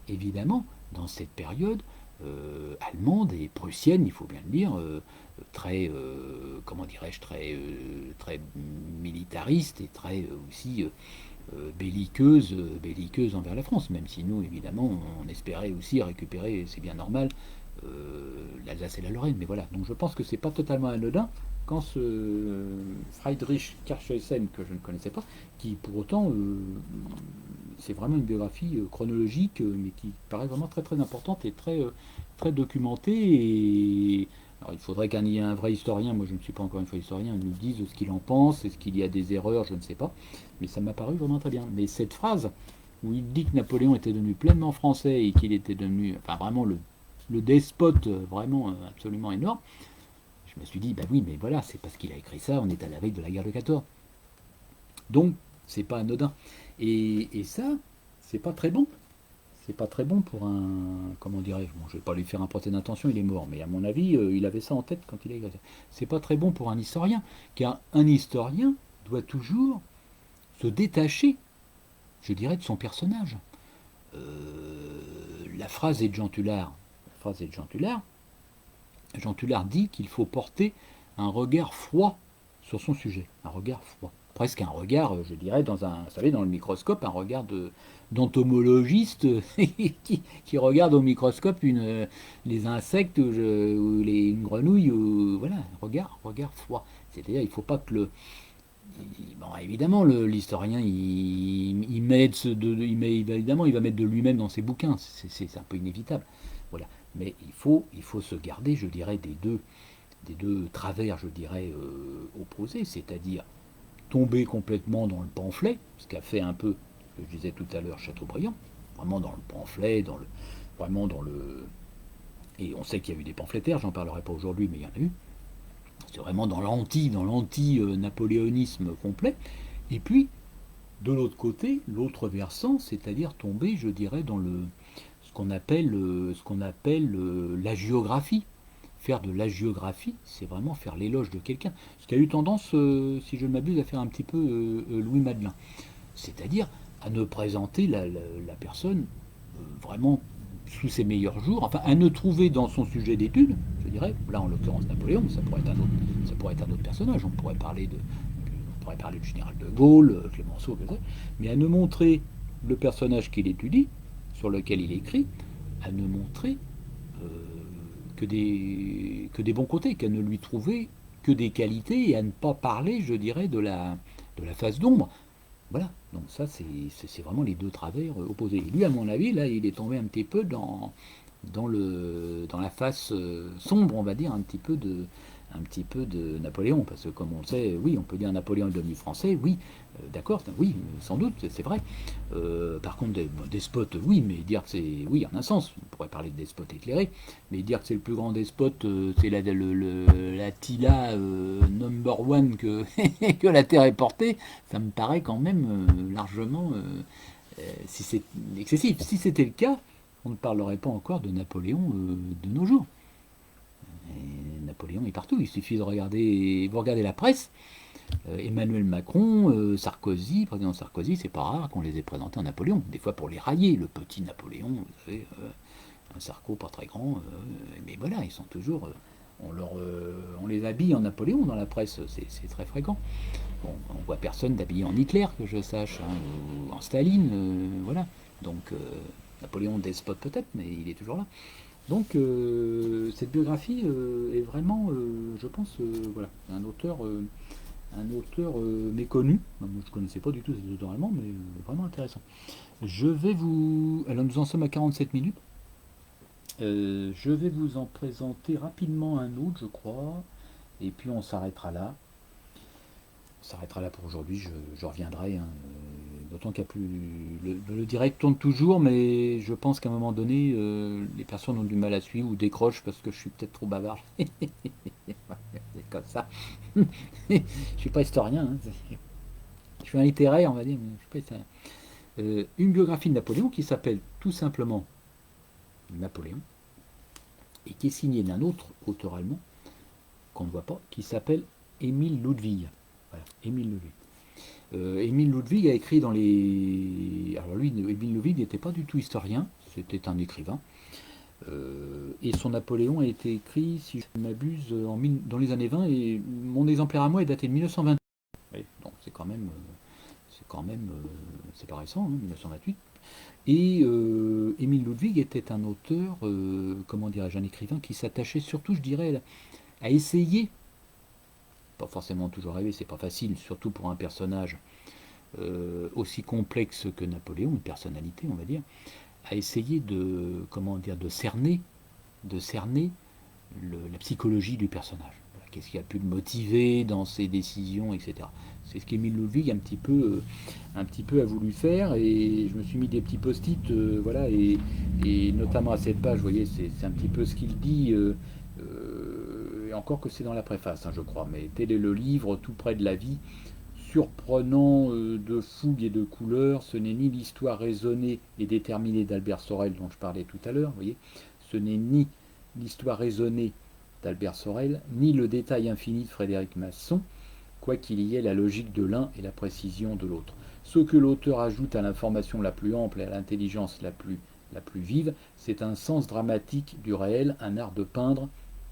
évidemment, dans cette période allemande et prussienne, il faut bien le dire, très, comment dirais-je, très militariste et très aussi belliqueuse envers la France, même si nous, évidemment, on espérait aussi récupérer, c'est bien normal, l'Alsace et la Lorraine. Mais voilà, donc je pense que c'est pas totalement anodin quand ce Friedrich Kirchhausen, que je ne connaissais pas, qui pour autant, c'est vraiment une biographie chronologique, mais qui paraît vraiment très très importante et très documentée. Et alors, il faudrait qu'il y ait un vrai historien, moi je ne suis pas encore une fois historien, nous dise ce qu'il en pense, est-ce qu'il y a des erreurs, je ne sais pas, mais ça m'a paru vraiment très bien. Mais cette phrase où il dit que Napoléon était devenu pleinement français et qu'il était devenu, enfin vraiment le despote vraiment absolument énorme, je me suis dit, bah oui, mais voilà, c'est parce qu'il a écrit ça, on est à la veille de la guerre de 14. Donc, c'est pas anodin. Et ça, c'est pas très bon. C'est pas très bon pour un. Comment dirais-je? Bon, je vais pas lui faire un procès d'intention, il est mort, mais à mon avis, il avait ça en tête quand il a écrit ça. C'est pas très bon pour un historien, car un historien doit toujours se détacher, je dirais, de son personnage. la phrase est de Jean Tullard. La phrase est de Jean Tullard. Jean Tullard dit qu'il faut porter un regard froid sur son sujet, un regard froid. Presque un regard, je dirais, vous savez, dans le microscope, un regard d'entomologiste qui regarde au microscope les insectes ou une grenouille, voilà, regard froid. C'est-à-dire, il ne faut pas que bon, évidemment, l'historien, évidemment, il va mettre de lui-même dans ses bouquins, c'est un peu inévitable. Voilà. Mais il faut se garder, je dirais, des deux travers, je dirais, opposés, c'est-à-dire tomber complètement dans le pamphlet, ce qu'a fait un peu, ce que je disais tout à l'heure, Chateaubriand, vraiment dans le pamphlet, vraiment dans le... Et on sait qu'il y a eu des pamphlétaires, j'en parlerai pas aujourd'hui, mais il y en a eu. C'est vraiment dans l'anti-napoléonisme complet. Et puis, de l'autre côté, l'autre versant, c'est-à-dire tomber, je dirais, dans ce qu'on appelle la géographie. Faire de la géographie, c'est vraiment faire l'éloge de quelqu'un. Ce qui a eu tendance, si je ne m'abuse, à faire un petit peu Louis Madelin. C'est-à-dire à ne présenter la personne vraiment sous ses meilleurs jours, enfin à ne trouver dans son sujet d'étude, je dirais, là en l'occurrence Napoléon, ça pourrait être un autre personnage, on pourrait parler du général de Gaulle, Clémenceau, mais à ne montrer le personnage qu'il étudie, sur lequel il écrit, à ne montrer que des bons côtés, qu'à ne lui trouver que des qualités et à ne pas parler, je dirais, de la face d'ombre. Voilà, donc ça c'est vraiment les deux travers opposés. Et lui, à mon avis, là, il est tombé un petit peu dans la face sombre, on va dire, un petit peu de Napoléon, parce que comme on le sait, oui, on peut dire Napoléon est devenu français, oui, d'accord, oui, sans doute, c'est vrai. Par contre, despote, oui, mais dire que c'est, oui, en un sens, on pourrait parler de despote éclairé, mais dire que c'est le plus grand despote, c'est l'Attila number one que, que la Terre est portée, ça me paraît quand même largement, si c'est excessif. Si c'était le cas, on ne parlerait pas encore de Napoléon de nos jours. Et Napoléon est partout, il suffit de regarder, vous regardez la presse, Emmanuel Macron, Sarkozy, président Sarkozy, c'est pas rare qu'on les ait présentés en Napoléon, des fois pour les railler, le petit Napoléon, vous savez, un Sarko pas très grand, mais voilà, ils sont toujours, on les habille en Napoléon dans la presse, c'est très fréquent. Bon, on voit personne d'habillé en Hitler, que je sache, hein, ou en Staline, voilà. Donc Napoléon despote peut-être, mais il est toujours là. Donc cette biographie est vraiment, je pense, voilà, un auteur méconnu. Moi, je ne connaissais pas du tout cet auteur allemand, mais vraiment intéressant. Alors nous en sommes à 47 minutes. Je vais vous en présenter rapidement un autre, je crois, et puis on s'arrêtera là. On s'arrêtera là pour aujourd'hui, je reviendrai, hein, d'autant qu'il n'y a plus... Le direct tourne toujours, mais je pense qu'à un moment donné, les personnes ont du mal à suivre ou décrochent parce que je suis peut-être trop bavard. C'est comme ça. Je suis pas historien, hein, je suis un littéraire, on va dire, mais je suis pas historien. Une biographie de Napoléon qui s'appelle tout simplement Napoléon et qui est signée d'un autre auteur allemand qu'on ne voit pas, qui s'appelle Émile Ludwig. Voilà, Émile Ludwig. Émile Ludwig a écrit dans les... Alors lui, Émile Ludwig n'était pas du tout historien, c'était un écrivain. Et son Napoléon a été écrit, si je ne m'abuse, dans les années 20, et mon exemplaire à moi est daté de 1928. Oui, donc c'est quand même, c'est pas récent, hein, 1928. Et Émile Ludwig était un auteur, comment dirais-je, un écrivain qui s'attachait surtout, je dirais, à essayer, pas forcément toujours rêver, c'est pas facile, surtout pour un personnage aussi complexe que Napoléon, une personnalité, on va dire, à essayer de, comment dire, de cerner la psychologie du personnage. Voilà, qu'est-ce qui a pu le motiver dans ses décisions, etc. C'est ce qu'Émile Ludwig un petit peu a voulu faire, et je me suis mis des petits post-it, voilà, et notamment à cette page, vous voyez, c'est un petit peu ce qu'il dit, et encore que c'est dans la préface, hein, je crois, mais tel est le livre tout près de la vie, surprenant de fougue et de couleur, ce n'est ni l'histoire raisonnée et déterminée d'Albert Sorel dont je parlais tout à l'heure, vous voyez, ce n'est ni l'histoire raisonnée d'Albert Sorel, ni le détail infini de Frédéric Masson, quoiqu'il y ait la logique de l'un et la précision de l'autre. Ce que l'auteur ajoute à l'information la plus ample et à l'intelligence la plus la plus vive. C'est un sens dramatique du réel, un art de peindre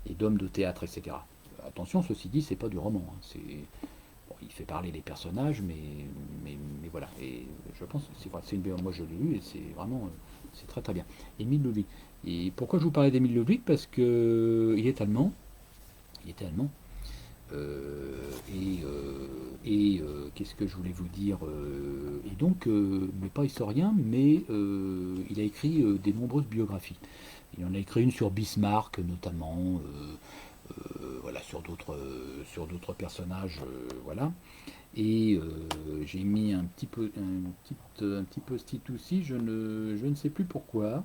et d'homme de théâtre, etc. Attention, ceci dit, c'est pas du roman. Hein. Bon, il fait parler les personnages, mais voilà. Et je pense que c'est une BO. Moi, je l'ai lu et c'est vraiment, c'est très très bien. Émile Ludwig. Et pourquoi je vous parlais d'Émile Ludwig? Parce que il est allemand. Il était allemand. Qu'est-ce que je voulais vous dire? Et donc, mais pas historien, mais il a écrit des nombreuses biographies. Il en a écrit une sur Bismarck notamment, voilà, sur d'autres personnages, voilà. Et j'ai mis un petit post-it aussi, je ne sais plus pourquoi,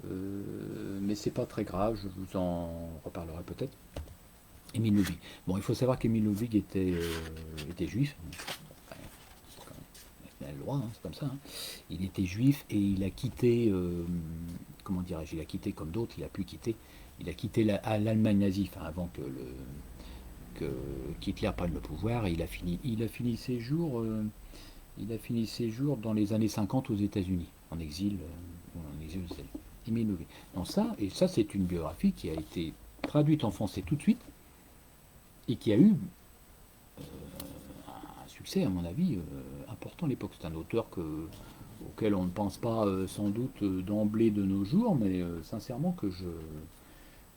mais c'est pas très grave, je vous en reparlerai peut-être. Émile Ludwig. Bon, il faut savoir qu'Émile Ludwig était juif. Enfin, il a le droit, hein, c'est comme ça. Hein. Il était juif et il a quitté, comment dirais-je, il a quitté comme d'autres, il a pu quitter. Il a quitté l'Allemagne nazie, enfin, avant que qu'Hitler prenne le pouvoir. Et il a fini ses jours dans les années 50 aux États-Unis, en exil, en exil aux États-Unis. Émile Ludwig. Donc ça, c'est une biographie qui a été traduite en français tout de suite et qui a eu un succès, à mon avis, important à l'époque. C'est un auteur auquel on ne pense pas sans doute d'emblée de nos jours, mais sincèrement que je,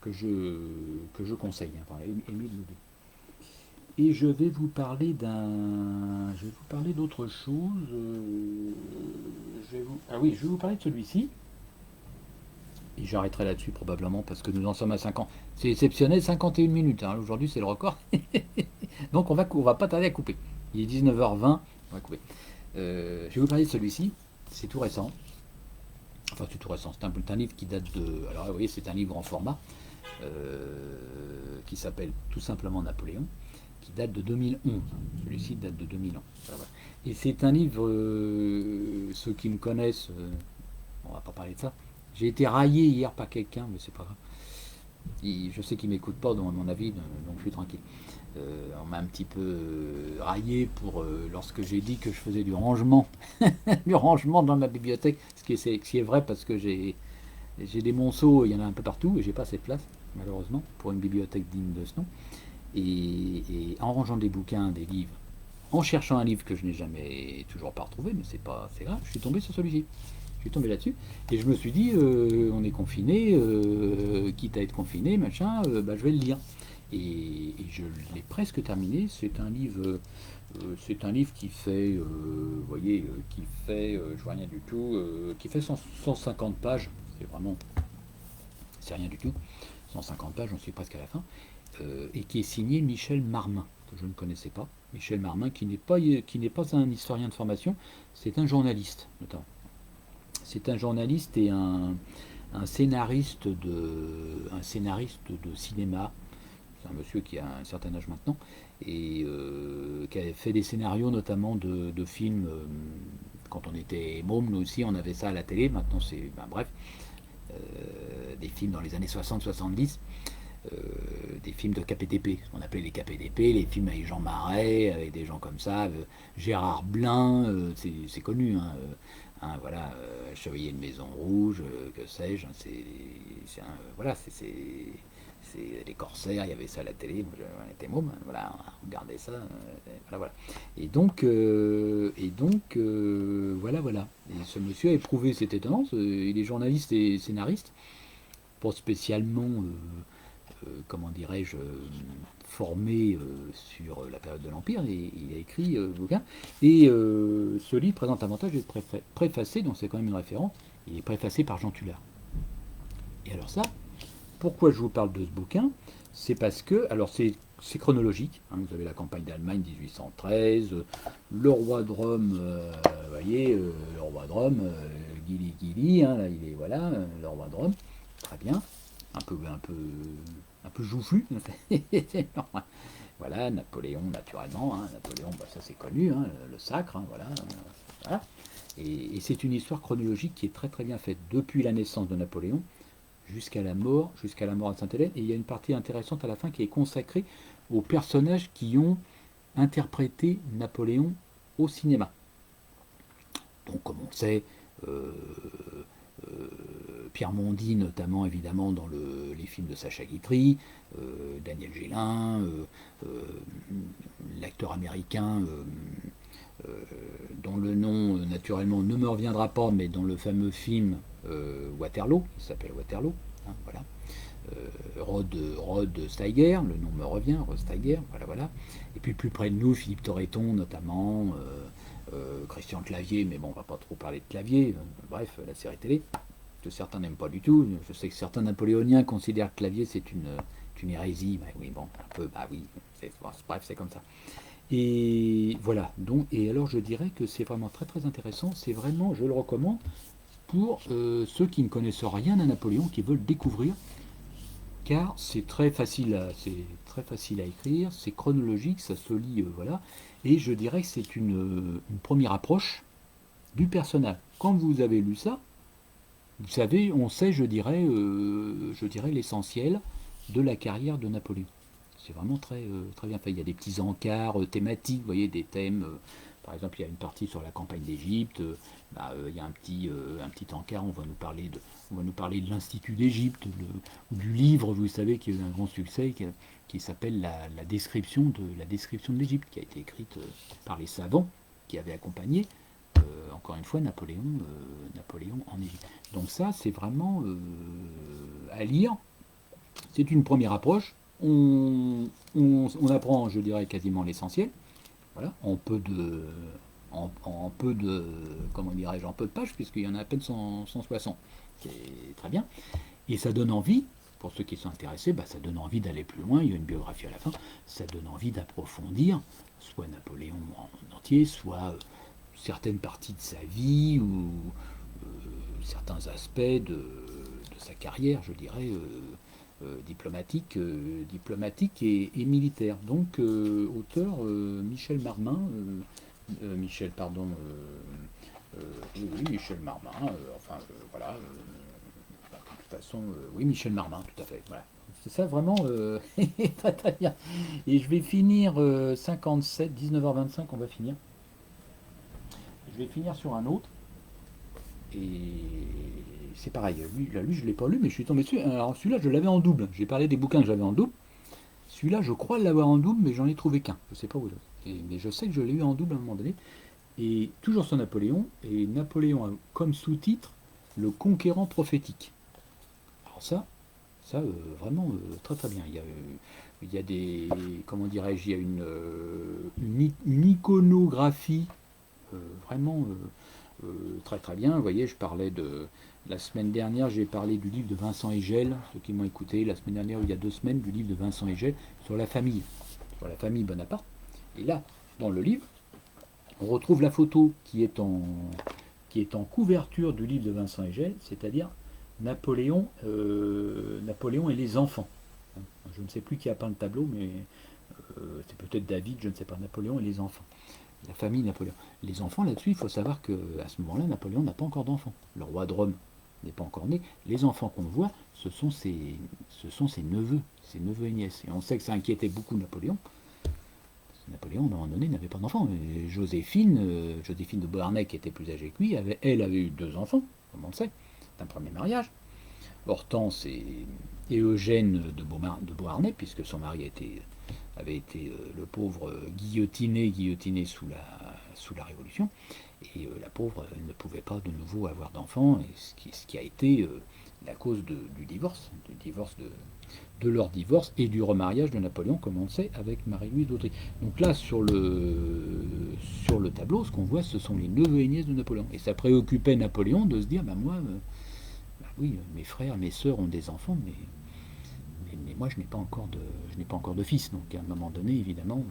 que je conseille. Hein. Enfin, Émile Ludwig. Et je vais vous parler d'autre chose. Ah oui, je vais vous parler de celui-ci. Et j'arrêterai là-dessus probablement parce que nous en sommes à 5 ans. C'est exceptionnel, 51 minutes. Hein. Aujourd'hui, c'est le record. Donc, on va pas tarder à couper. Il est 19h20. On va couper. Je vais vous parler de celui-ci. C'est tout récent. Enfin, c'est tout récent. C'est un livre qui date de. Alors, vous voyez, c'est un livre en format qui s'appelle tout simplement Napoléon, qui date de 2011. Celui-ci date de 2011. Voilà. Et c'est un livre, ceux qui me connaissent, on va pas parler de ça. J'ai été raillé hier par quelqu'un, mais c'est pas grave. Je sais qu'il m'écoute pas, à mon avis, donc je suis tranquille. On m'a un petit peu raillé pour lorsque j'ai dit que je faisais du rangement, du rangement dans ma bibliothèque, ce qui est vrai parce que j'ai des monceaux, il y en a un peu partout et j'ai pas assez de place, malheureusement, pour une bibliothèque digne de ce nom. Et en rangeant des bouquins, des livres, en cherchant un livre que je n'ai jamais toujours pas retrouvé, mais c'est grave, je suis tombé sur celui-ci. Je suis tombé là-dessus et je me suis dit, on est confiné, quitte à être confiné, machin, bah, je vais le lire. Et je l'ai presque terminé. C'est un livre qui fait, vous voyez, qui fait, je vois rien du tout, qui fait 150 pages. C'est rien du tout. 150 pages, j'en suis presque à la fin. Et qui est signé Michel Marmin, que je ne connaissais pas. Michel Marmin, qui n'est pas un historien de formation, c'est un journaliste, notamment. C'est un journaliste et un scénariste un scénariste de cinéma. C'est un monsieur qui a un certain âge maintenant et qui a fait des scénarios notamment de films. Quand on était môme, nous aussi, on avait ça à la télé. Maintenant, c'est. Ben, bref, des films dans les années 60-70. Des films de KPDP, ce qu'on appelait les KPDP, les films avec Jean Marais, avec des gens comme ça, Gérard Blin, c'est connu, hein, voilà, Chevalier de Maison Rouge, que sais-je, hein, voilà, c'est les corsaires, il y avait ça à la télé, moi on était môme, voilà, on regardait ça, voilà, voilà. Voilà, voilà. Et ce monsieur a éprouvé cette étonnance, il est journaliste et scénariste, pas spécialement comment dirais-je, formé sur la période de l'Empire, et il a écrit bouquin. Et ce livre présente l'avantage d'être préfacé, donc c'est quand même une référence, il est préfacé par Jean Tullard. Et alors ça, pourquoi je vous parle de ce bouquin? C'est parce que, alors c'est chronologique, hein, vous avez la campagne d'Allemagne 1813, le roi de Rome, vous voyez, le roi de Rome, Gilly, hein, là il est, voilà, le roi de Rome, très bien, un peu joufflu. Voilà, Napoléon, naturellement. Hein, Napoléon, bah, ça c'est connu, hein, le sacre, hein, voilà, voilà. Et c'est une histoire chronologique qui est très très bien faite depuis la naissance de Napoléon jusqu'à la mort de Sainte-Hélène. Et il y a une partie intéressante à la fin qui est consacrée aux personnages qui ont interprété Napoléon au cinéma. Donc, comme on sait, Pierre Mondy notamment évidemment dans les films de Sacha Guitry, Daniel Gélin, l'acteur américain dont le nom naturellement ne me reviendra pas, mais dans le fameux film Waterloo, il s'appelle Waterloo, hein, voilà. Rod Steiger, le nom me revient, Rod Steiger, voilà. Et puis plus près de nous, Philippe Torreton notamment, Christian Clavier, mais bon, on va pas trop parler de Clavier, bref, la série télé, que certains n'aiment pas du tout. Je sais que certains napoléoniens considèrent que Clavier c'est une hérésie, bah oui, bon, un peu, bah oui, bref, c'est comme ça. Et voilà, donc, et alors je dirais que c'est vraiment très très intéressant, c'est vraiment, je le recommande, pour ceux qui ne connaissent rien à Napoléon, qui veulent découvrir, car c'est très facile à écrire, c'est chronologique, ça se lit, voilà, et je dirais que c'est une première approche du personnage. Quand vous avez lu ça, vous savez, on sait, je dirais l'essentiel de la carrière de Napoléon. C'est vraiment très, très bien fait. Il y a des petits encarts thématiques, vous voyez, des thèmes. Par exemple, il y a une partie sur la campagne d'Égypte. Il y a un petit encart. On va nous parler de l'Institut d'Égypte, du livre, vous savez, qui a eu un grand succès, qui s'appelle la description de l'Égypte, qui a été écrite par les savants qui avaient accompagné, encore une fois, Napoléon en Égypte. Donc ça, c'est vraiment à lire. C'est une première approche. On apprend, je dirais, quasiment l'essentiel. Voilà, en peu de, comment dirais-je, en peu de pages, puisqu'il y en a à peine 160. C'est très bien. Et ça donne envie, pour ceux qui sont intéressés, ça donne envie d'aller plus loin. Il y a une biographie à la fin. Ça donne envie d'approfondir, soit Napoléon en entier, soit certaines parties de sa vie, ou certains aspects de sa carrière, je dirais, diplomatique et militaire. Donc, auteur Michel Marmin, Michel, pardon, oui, Michel Marmin, voilà, de toute façon, oui, Michel Marmin, tout à fait, voilà. C'est ça vraiment très très bien. Et je vais finir 57, 19h25, on va finir. Je vais finir sur un autre. Et c'est pareil, lui je ne l'ai pas lu, mais je suis tombé dessus. Alors celui-là, je l'avais en double. J'ai parlé des bouquins que j'avais en double. Celui-là, je crois l'avoir en double, mais j'en ai trouvé qu'un. Je ne sais pas où. Mais je sais que je l'ai eu en double à un moment donné. Et toujours sur Napoléon. Et Napoléon a comme sous-titre Le conquérant prophétique. Alors ça vraiment très très bien. Il y a des, comment dirais-je, il y a une iconographie vraiment très très bien. Vous voyez, je parlais de la semaine dernière, j'ai parlé du livre de Vincent Hégel, ceux qui m'ont écouté, la semaine dernière, il y a 2 semaines, du livre de Vincent Hégel sur la famille Bonaparte. Et là, dans le livre, on retrouve la photo qui est en couverture du livre de Vincent Hégel, c'est-à-dire Napoléon et les enfants. Je ne sais plus qui a peint le tableau, mais c'est peut-être David, je ne sais pas, Napoléon et les enfants. La famille Napoléon. Les enfants, là-dessus, il faut savoir qu'à ce moment-là, Napoléon n'a pas encore d'enfants. Le roi de Rome n'est pas encore né. Les enfants qu'on voit, ce sont ses neveux et nièces. Et on sait que ça inquiétait beaucoup Napoléon. Napoléon, à un moment donné, n'avait pas d'enfants. Joséphine de Beauharnais, qui était plus âgée que lui, elle avait eu 2 enfants, comme on le sait. C'est un premier mariage. Hortense et Eugène de Beauharnais, puisque son mari avait été le pauvre guillotiné sous la Révolution, et la pauvre ne pouvait pas de nouveau avoir d'enfants, et ce qui a été la cause du divorce de leur divorce et du remariage de Napoléon, comme on le sait, avec Marie-Louise d'Autriche. Donc là, sur le tableau, ce qu'on voit, ce sont les neveux et nièces de Napoléon. Et ça préoccupait Napoléon de se dire, moi, oui, mes frères, mes sœurs ont des enfants, mais moi, je n'ai pas encore de fils. Donc, à un moment donné, évidemment,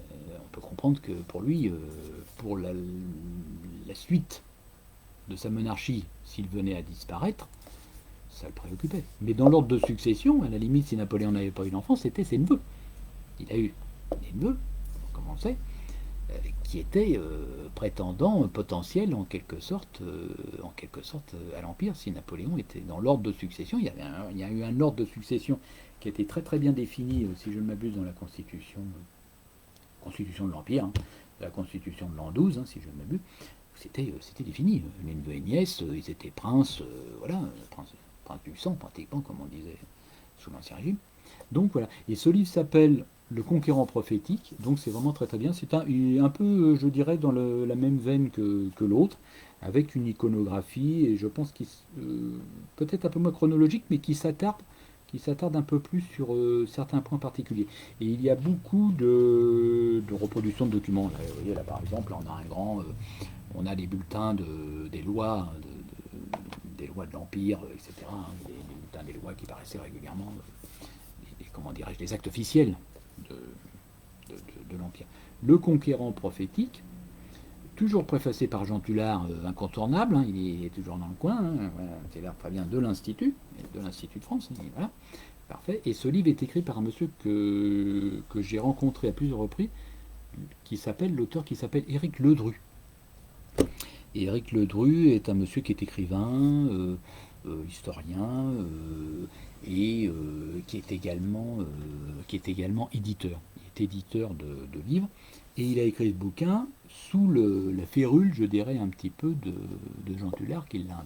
on peut comprendre que pour lui, pour la suite de sa monarchie, s'il venait à disparaître, ça le préoccupait. Mais dans l'ordre de succession, à la limite, si Napoléon n'avait pas eu d'enfant, c'était ses neveux. Il a eu des neveux, comme on sait, qui étaient prétendants potentiels en quelque sorte à l'Empire. Si Napoléon était dans l'ordre de succession, il y a eu un ordre de succession qui a été très très bien défini, si je ne m'abuse, dans la constitution de l'Empire, la constitution de l'an 12, si je ne m'abuse. c'était défini. Les neveux et nièces, ils étaient princes, voilà, prince du sang, pratiquement, comme on disait sous l'Ancien Régime. Donc voilà. Et ce livre s'appelle Le Conquérant prophétique, donc c'est vraiment très très bien. C'est un peu, je dirais, dans la même veine que l'autre, avec une iconographie, et je pense qu'il peut-être un peu moins chronologique, mais qui s'attarde un peu plus sur certains points particuliers. Et il y a beaucoup de reproductions de documents. Là, vous voyez, là par exemple, on a on a les bulletins des lois, des lois de l'Empire, etc. Des bulletins des lois qui paraissaient régulièrement, comment dirais-je, des actes officiels de, de l'Empire. Le Conquérant prophétique, toujours préfacé par Jean Tullard, incontournable, hein, il est toujours dans le coin, hein, voilà, Tullard prévient de l'Institut de France, hein, voilà, parfait. Et ce livre est écrit par un monsieur que j'ai rencontré à plusieurs reprises, l'auteur qui s'appelle Éric Ledru. Et Éric Ledru est un monsieur qui est écrivain, historien, et qui est également éditeur. Il est éditeur de livres, et il a écrit ce bouquin sous la férule, je dirais, un petit peu de Jean Tullard, qui l'a un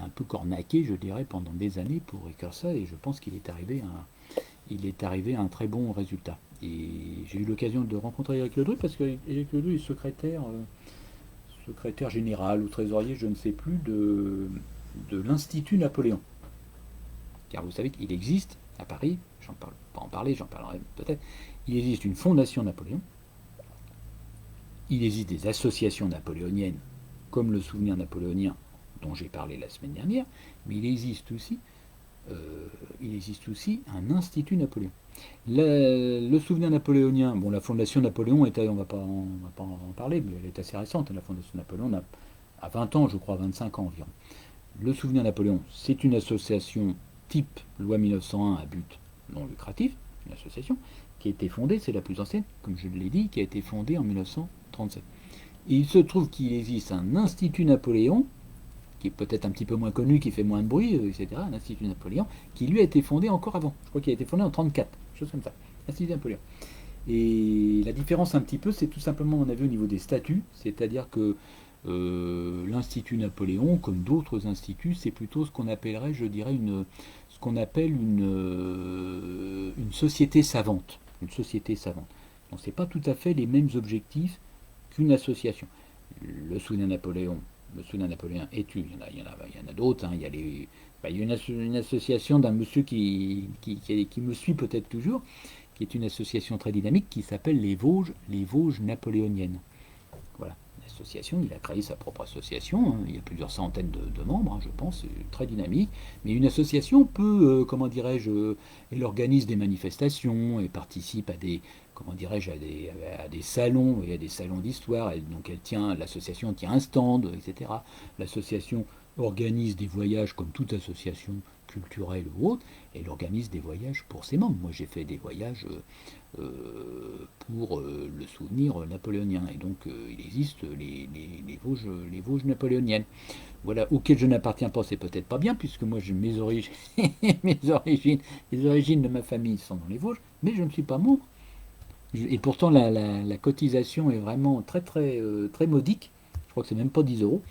peu cornaqué, je dirais, pendant des années pour écrire ça, et je pense qu'il est arrivé à un très bon résultat. Et j'ai eu l'occasion de rencontrer Éric Ledru, parce qu'Éric Ledru est secrétaire général ou trésorier, je ne sais plus, de l'Institut Napoléon. Car vous savez qu'il existe à Paris, j'en parle pas en parler, j'en parlerai peut-être, il existe une fondation Napoléon, il existe des associations napoléoniennes, comme le Souvenir napoléonien, dont j'ai parlé la semaine dernière, mais il existe aussi un Institut Napoléon. Le Souvenir napoléonien, bon, la fondation Napoléon, on va pas en parler, mais elle est assez récente. La fondation Napoléon a 20 ans, je crois, 25 ans environ. Le Souvenir Napoléon, c'est une association type loi 1901 à but non lucratif, une association qui a été fondée, c'est la plus ancienne, comme je l'ai dit, qui a été fondée en 1937. Et il se trouve qu'il existe un Institut Napoléon, qui est peut-être un petit peu moins connu, qui fait moins de bruit, etc., l'Institut Napoléon, qui lui a été fondé encore avant. Je crois qu'il a été fondé en 1934, chose comme ça, l'Institut Napoléon. Et la différence un petit peu, c'est tout simplement, on a vu au niveau des statuts, c'est-à-dire que l'Institut Napoléon, comme d'autres instituts, c'est plutôt ce qu'on appellerait, je dirais, ce qu'on appelle une société savante. Une société savante. Donc c'est pas tout à fait les mêmes objectifs qu'une association. Le Souvenir Napoléon, le Souvenir Napoléon étu, il y en a d'autres, hein, il y a une association d'un monsieur qui me suit peut-être toujours, qui est une association très dynamique qui s'appelle les Vosges napoléoniennes. Voilà, l'association, il a créé sa propre association, hein, il y a plusieurs centaines de membres, hein, je pense, c'est très dynamique. Mais une association peut, comment dirais-je, elle organise des manifestations, et participe à des, comment dirais-je, à des salons, et à des salons d'histoire, donc l'association tient un stand, etc. L'association organise des voyages comme toute association culturelle ou autre, et elle organise des voyages pour ses membres. Moi j'ai fait des voyages pour le souvenir napoléonien, et donc il existe les Vosges napoléoniennes. Voilà, auxquelles je n'appartiens pas, c'est peut-être pas bien, puisque moi j'ai mes origines, les origines de ma famille sont dans les Vosges, mais je ne suis pas membre. Et pourtant la cotisation est vraiment très très très modique. Je crois que c'est même pas 10 euros.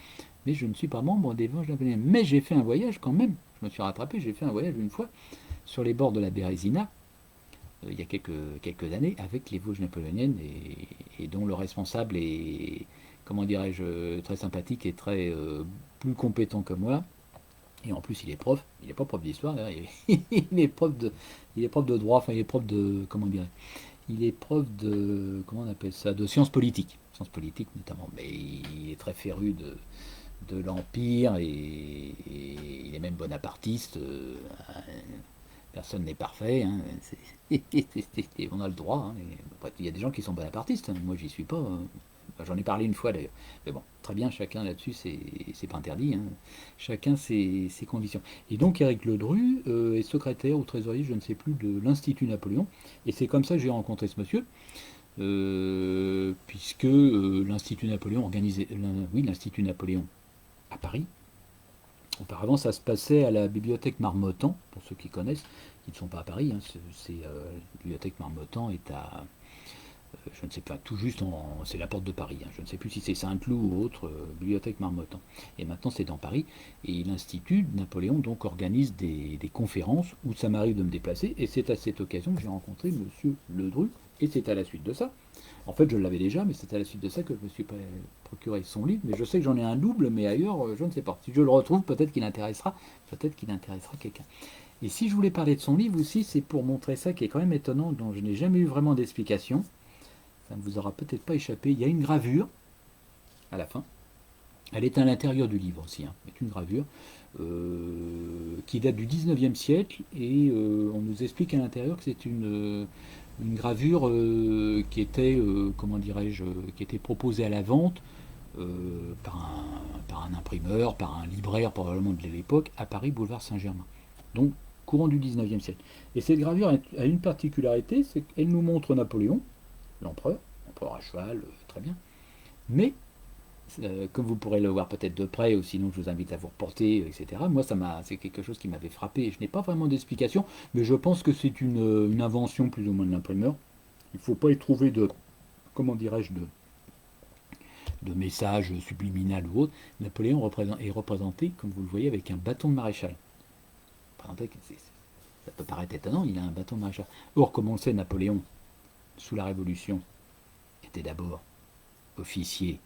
Mais je ne suis pas membre des Vosges napoléoniennes. Mais j'ai fait un voyage quand même. Je me suis rattrapé, j'ai fait un voyage une fois sur les bords de la Bérésina, il y a quelques années, avec les Vosges napoléoniennes, et dont le responsable est, comment dirais-je, très sympathique et très plus compétent que moi. Et en plus, il est prof. Il n'est pas prof d'histoire, d'ailleurs. Il est prof de droit. Enfin, il est prof de, comment dirais, il est prof de, comment on appelle ça, de sciences politiques notamment. Mais il est très féru de l'Empire, et il est même bonapartiste. Personne n'est parfait, hein, on a le droit. Hein, après, il y a des gens qui sont bonapartistes, hein, moi j'y suis pas. J'en ai parlé une fois d'ailleurs. Mais bon, très bien, chacun là-dessus, c'est pas interdit. Hein. Chacun ses conditions. Et donc Éric Ledru est secrétaire ou trésorier, je ne sais plus, de l'Institut Napoléon. Et c'est comme ça que j'ai rencontré ce monsieur. Puisque l'Institut Napoléon organisait, oui, l'Institut Napoléon à Paris. Auparavant, ça se passait à la bibliothèque Marmottan, pour ceux qui connaissent, qui ne sont pas à Paris. Hein, la bibliothèque Marmottan est Je ne sais pas, tout juste, c'est la porte de Paris, hein. Je ne sais plus si c'est Saint-Cloud ou autre, bibliothèque Marmottan. Et maintenant c'est dans Paris. Et l'Institut de Napoléon donc organise des conférences où ça m'arrive de me déplacer. Et c'est à cette occasion que j'ai rencontré Monsieur Ledru. Et c'est à la suite de ça. En fait, je l'avais déjà, mais c'est à la suite de ça que je me suis procuré son livre. Mais je sais que j'en ai un double, mais ailleurs, je ne sais pas. Si je le retrouve, peut-être qu'il intéressera quelqu'un. Et si je voulais parler de son livre aussi, c'est pour montrer ça qui est quand même étonnant, dont je n'ai jamais eu vraiment d'explication. Ça ne vous aura peut-être pas échappé. Il y a une gravure à la fin. Elle est à l'intérieur du livre aussi. C'est une gravure qui date du 19e siècle et on nous explique à l'intérieur que c'est une gravure qui était, comment dirais-je, qui était proposée à la vente par un imprimeur, par un libraire probablement de l'époque, à Paris, boulevard Saint-Germain. Donc, courant du 19e siècle. Et cette gravure a une particularité, c'est qu'elle nous montre Napoléon, l'empereur à cheval, très bien. Mais, comme vous pourrez le voir peut-être de près, ou sinon je vous invite à vous reporter, etc., moi c'est quelque chose qui m'avait frappé. Je n'ai pas vraiment d'explication, mais je pense que c'est une invention plus ou moins de l'imprimeur. Il ne faut pas y trouver de, comment dirais-je, de messages subliminal ou autre. Napoléon est représenté, comme vous le voyez, avec un bâton de maréchal. Ça peut paraître étonnant, il a un bâton de maréchal. Or, comme on le sait, Napoléon, sous la Révolution, était d'abord officier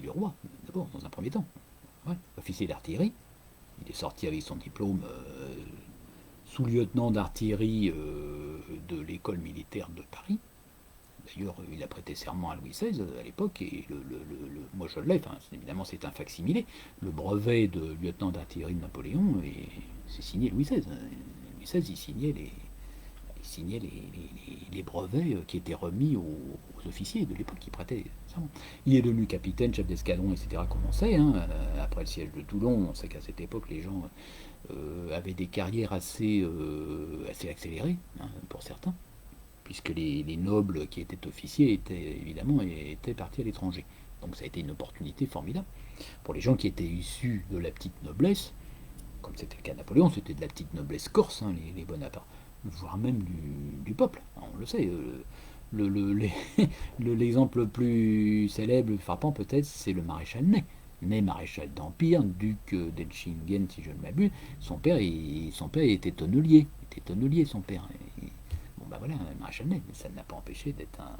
du roi, d'abord, dans un premier temps. Ouais, officier d'artillerie. Il est sorti avec son diplôme sous-lieutenant d'artillerie de l'école militaire de Paris. D'ailleurs, il a prêté serment à Louis XVI à l'époque, et moi je l'ai, évidemment c'est un facsimilé. Le brevet de lieutenant d'artillerie de Napoléon, c'est signé Louis XVI. Louis XVI, il signait les brevets qui étaient remis aux officiers de l'époque qui prêtaient serment. Il est devenu capitaine, chef d'escadron, etc., comme on sait. Après le siège de Toulon, on sait qu'à cette époque, les gens avaient des carrières assez accélérées, pour certains, puisque les nobles qui étaient officiers étaient partis à l'étranger. Donc ça a été une opportunité formidable. Pour les gens qui étaient issus de la petite noblesse, comme c'était le cas de Napoléon, c'était de la petite noblesse corse, les Bonaparte, voire même du peuple. On le sait. L'exemple le plus célèbre, le frappant peut-être, c'est le maréchal Ney. Ney maréchal d'Empire, duc d'Elchingen si je ne m'abuse. Son père était tonnelier. Son père. Voilà, un maréchal Ney, mais ça n'a pas empêché d'être un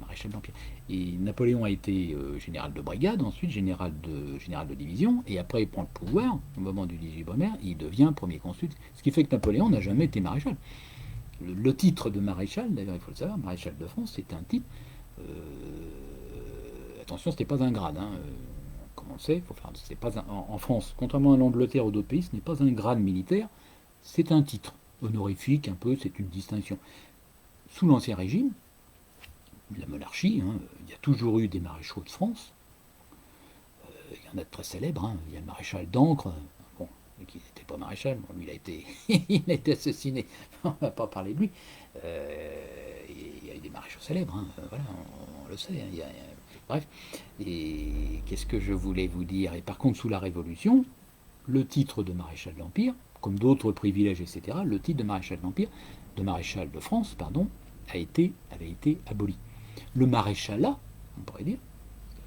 maréchal d'Empire. Et Napoléon a été général de brigade, ensuite général de division, et après il prend le pouvoir, au moment du 18 Brumaire, il devient premier consul, ce qui fait que Napoléon n'a jamais été maréchal. Le titre de maréchal, d'ailleurs il faut le savoir, maréchal de France, c'est un titre, attention, c'était pas un grade, comme on le sait, c'est pas en France, contrairement à l'Angleterre ou d'autres pays, ce n'est pas un grade militaire, c'est un titre honorifique, un peu, c'est une distinction. Sous l'Ancien Régime, la monarchie, il y a toujours eu des maréchaux de France. Il y en a de très célèbres. Il y a le maréchal d'Ancre, qui n'était pas maréchal. Lui, il a été assassiné. On ne va pas parler de lui. Il y a eu des maréchaux célèbres. Voilà, on le sait. Bref. Et qu'est-ce que je voulais vous dire? Et par contre, sous la Révolution, le titre de maréchal d'Empire, comme d'autres privilèges, etc., le titre de maréchal d'Empire, de maréchal de France, pardon, avait été aboli. Le maréchalat, on pourrait dire,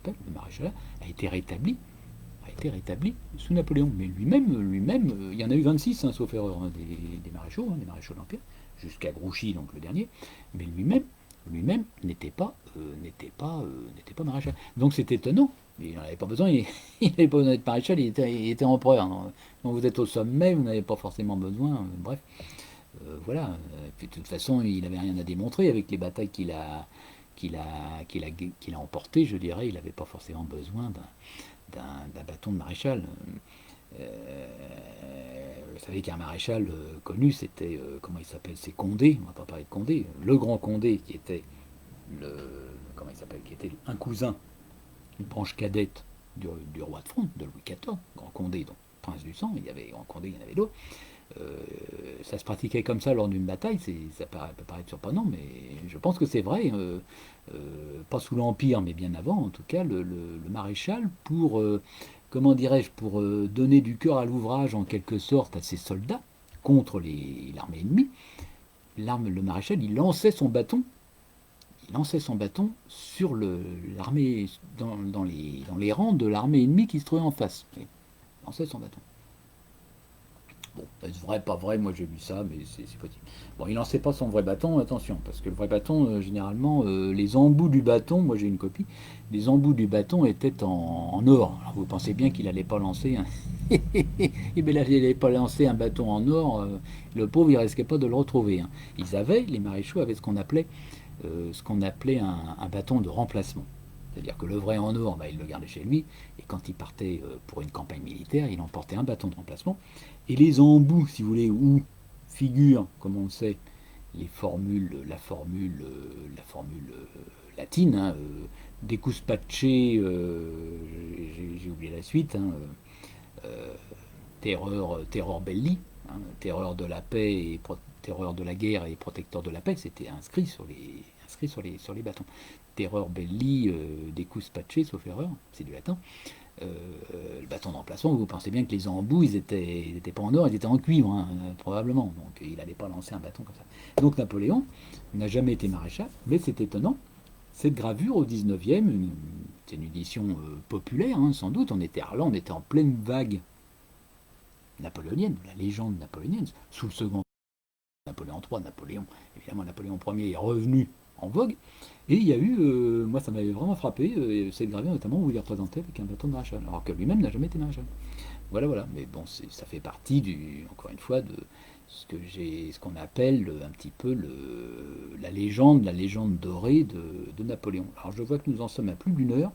le maréchalat a été rétabli sous Napoléon. Mais lui-même, il y en a eu 26, sauf erreur, des maréchaux, des maréchaux d'Empire, jusqu'à Grouchy, donc le dernier. Mais lui-même n'était pas maréchal. Donc c'est étonnant. Mais il n'en avait pas besoin, il n'avait pas besoin d'être maréchal, il était empereur. Quand vous êtes au sommet, vous n'avez pas forcément besoin. Bref, voilà. Puis, de toute façon, il n'avait rien à démontrer avec les batailles qu'il a emportées, je dirais. Il n'avait pas forcément besoin d'un bâton de maréchal. Vous savez qu'un maréchal connu, c'était, comment il s'appelle, c'est Condé, on ne va pas parler de Condé, le grand Condé qui était qui était un cousin, une branche cadette du roi de France, de Louis XIV, grand Condé, donc prince du sang, il y avait grand Condé, il y en avait d'autres. Ça se pratiquait comme ça lors d'une bataille, ça peut paraître surprenant, mais je pense que c'est vrai, pas sous l'Empire, mais bien avant, en tout cas, le maréchal, pour, comment dirais-je, pour donner du cœur à l'ouvrage, en quelque sorte, à ses soldats, contre l'armée ennemie, le maréchal, il lançait son bâton il lançait son bâton sur l'armée, dans les rangs de l'armée ennemie qui se trouvait en face. Il lançait son bâton. Bon, est-ce vrai, pas vrai, moi j'ai vu ça, mais c'est possible. Bon, il lançait pas son vrai bâton, attention, parce que le vrai bâton, généralement, les embouts du bâton, moi j'ai une copie, les embouts du bâton étaient en or. Alors vous pensez bien qu'il allait pas lancer un... Eh bien, là, il n'allait pas lancer un bâton en or, le pauvre, il risquait pas de le retrouver, hein. Les maréchaux avaient ce qu'on appelait un bâton de remplacement. C'est-à-dire que le vrai en or, bah, il le gardait chez lui, et quand il partait pour une campagne militaire, il emportait un bâton de remplacement. Et les embouts, si vous voulez, où figurent, comme on le sait, la formule latine, hein, decus pace, j'ai oublié la suite, hein, terror belli, hein, terreur de la paix et terreur de la guerre et protecteur de la paix, c'était inscrit sur les bâtons. Terreur belli, decus pace, sauf erreur, c'est du latin. Le bâton de remplacement, vous pensez bien que les embouts, ils étaient pas en or, ils étaient en cuivre, hein, probablement. Donc il n'allait pas lancer un bâton comme ça. Donc Napoléon n'a jamais été maréchal, mais c'est étonnant. Cette gravure au 19e, c'est une édition populaire, hein, sans doute. On était en pleine vague napoléonienne, la légende napoléonienne, sous le second Napoléon III, évidemment Napoléon Ier est revenu en vogue. Et il y a eu, moi ça m'avait vraiment frappé, cette gravure notamment où il est représenté avec un bâton de maréchal, alors que lui-même n'a jamais été maréchal. Voilà, voilà. Mais bon, ça fait partie encore une fois, de ce qu'on appelle un petit peu la légende dorée de Napoléon. Alors je vois que nous en sommes à plus d'une heure,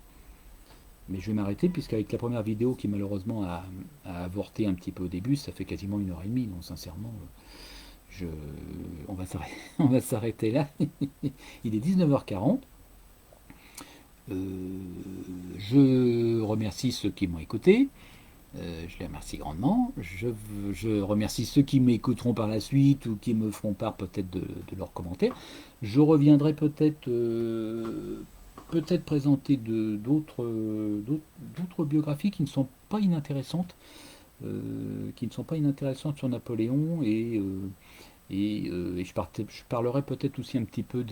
mais je vais m'arrêter puisqu'avec la première vidéo qui malheureusement a avorté un petit peu au début, ça fait quasiment 1 heure et demie. Donc sincèrement, je, on va s'arrêter là. Il est 19h40. Je remercie ceux qui m'ont écouté. Je les remercie grandement. Je remercie ceux qui m'écouteront par la suite ou qui me feront part peut-être de leurs commentaires. Je reviendrai peut-être présenter d'autres biographies qui ne sont pas inintéressantes sur Napoléon et je parlerai peut-être aussi un petit peu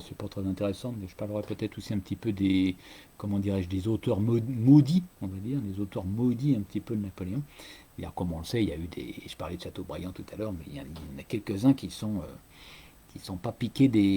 c'est pas très intéressant, mais je parlerai peut-être aussi un petit peu comment dirais-je, des auteurs maudits, on va dire, des auteurs maudits un petit peu de Napoléon. Et alors, comme on le sait, il y a eu je parlais de Chateaubriand tout à l'heure, mais il y en a quelques-uns qui sont pas piqués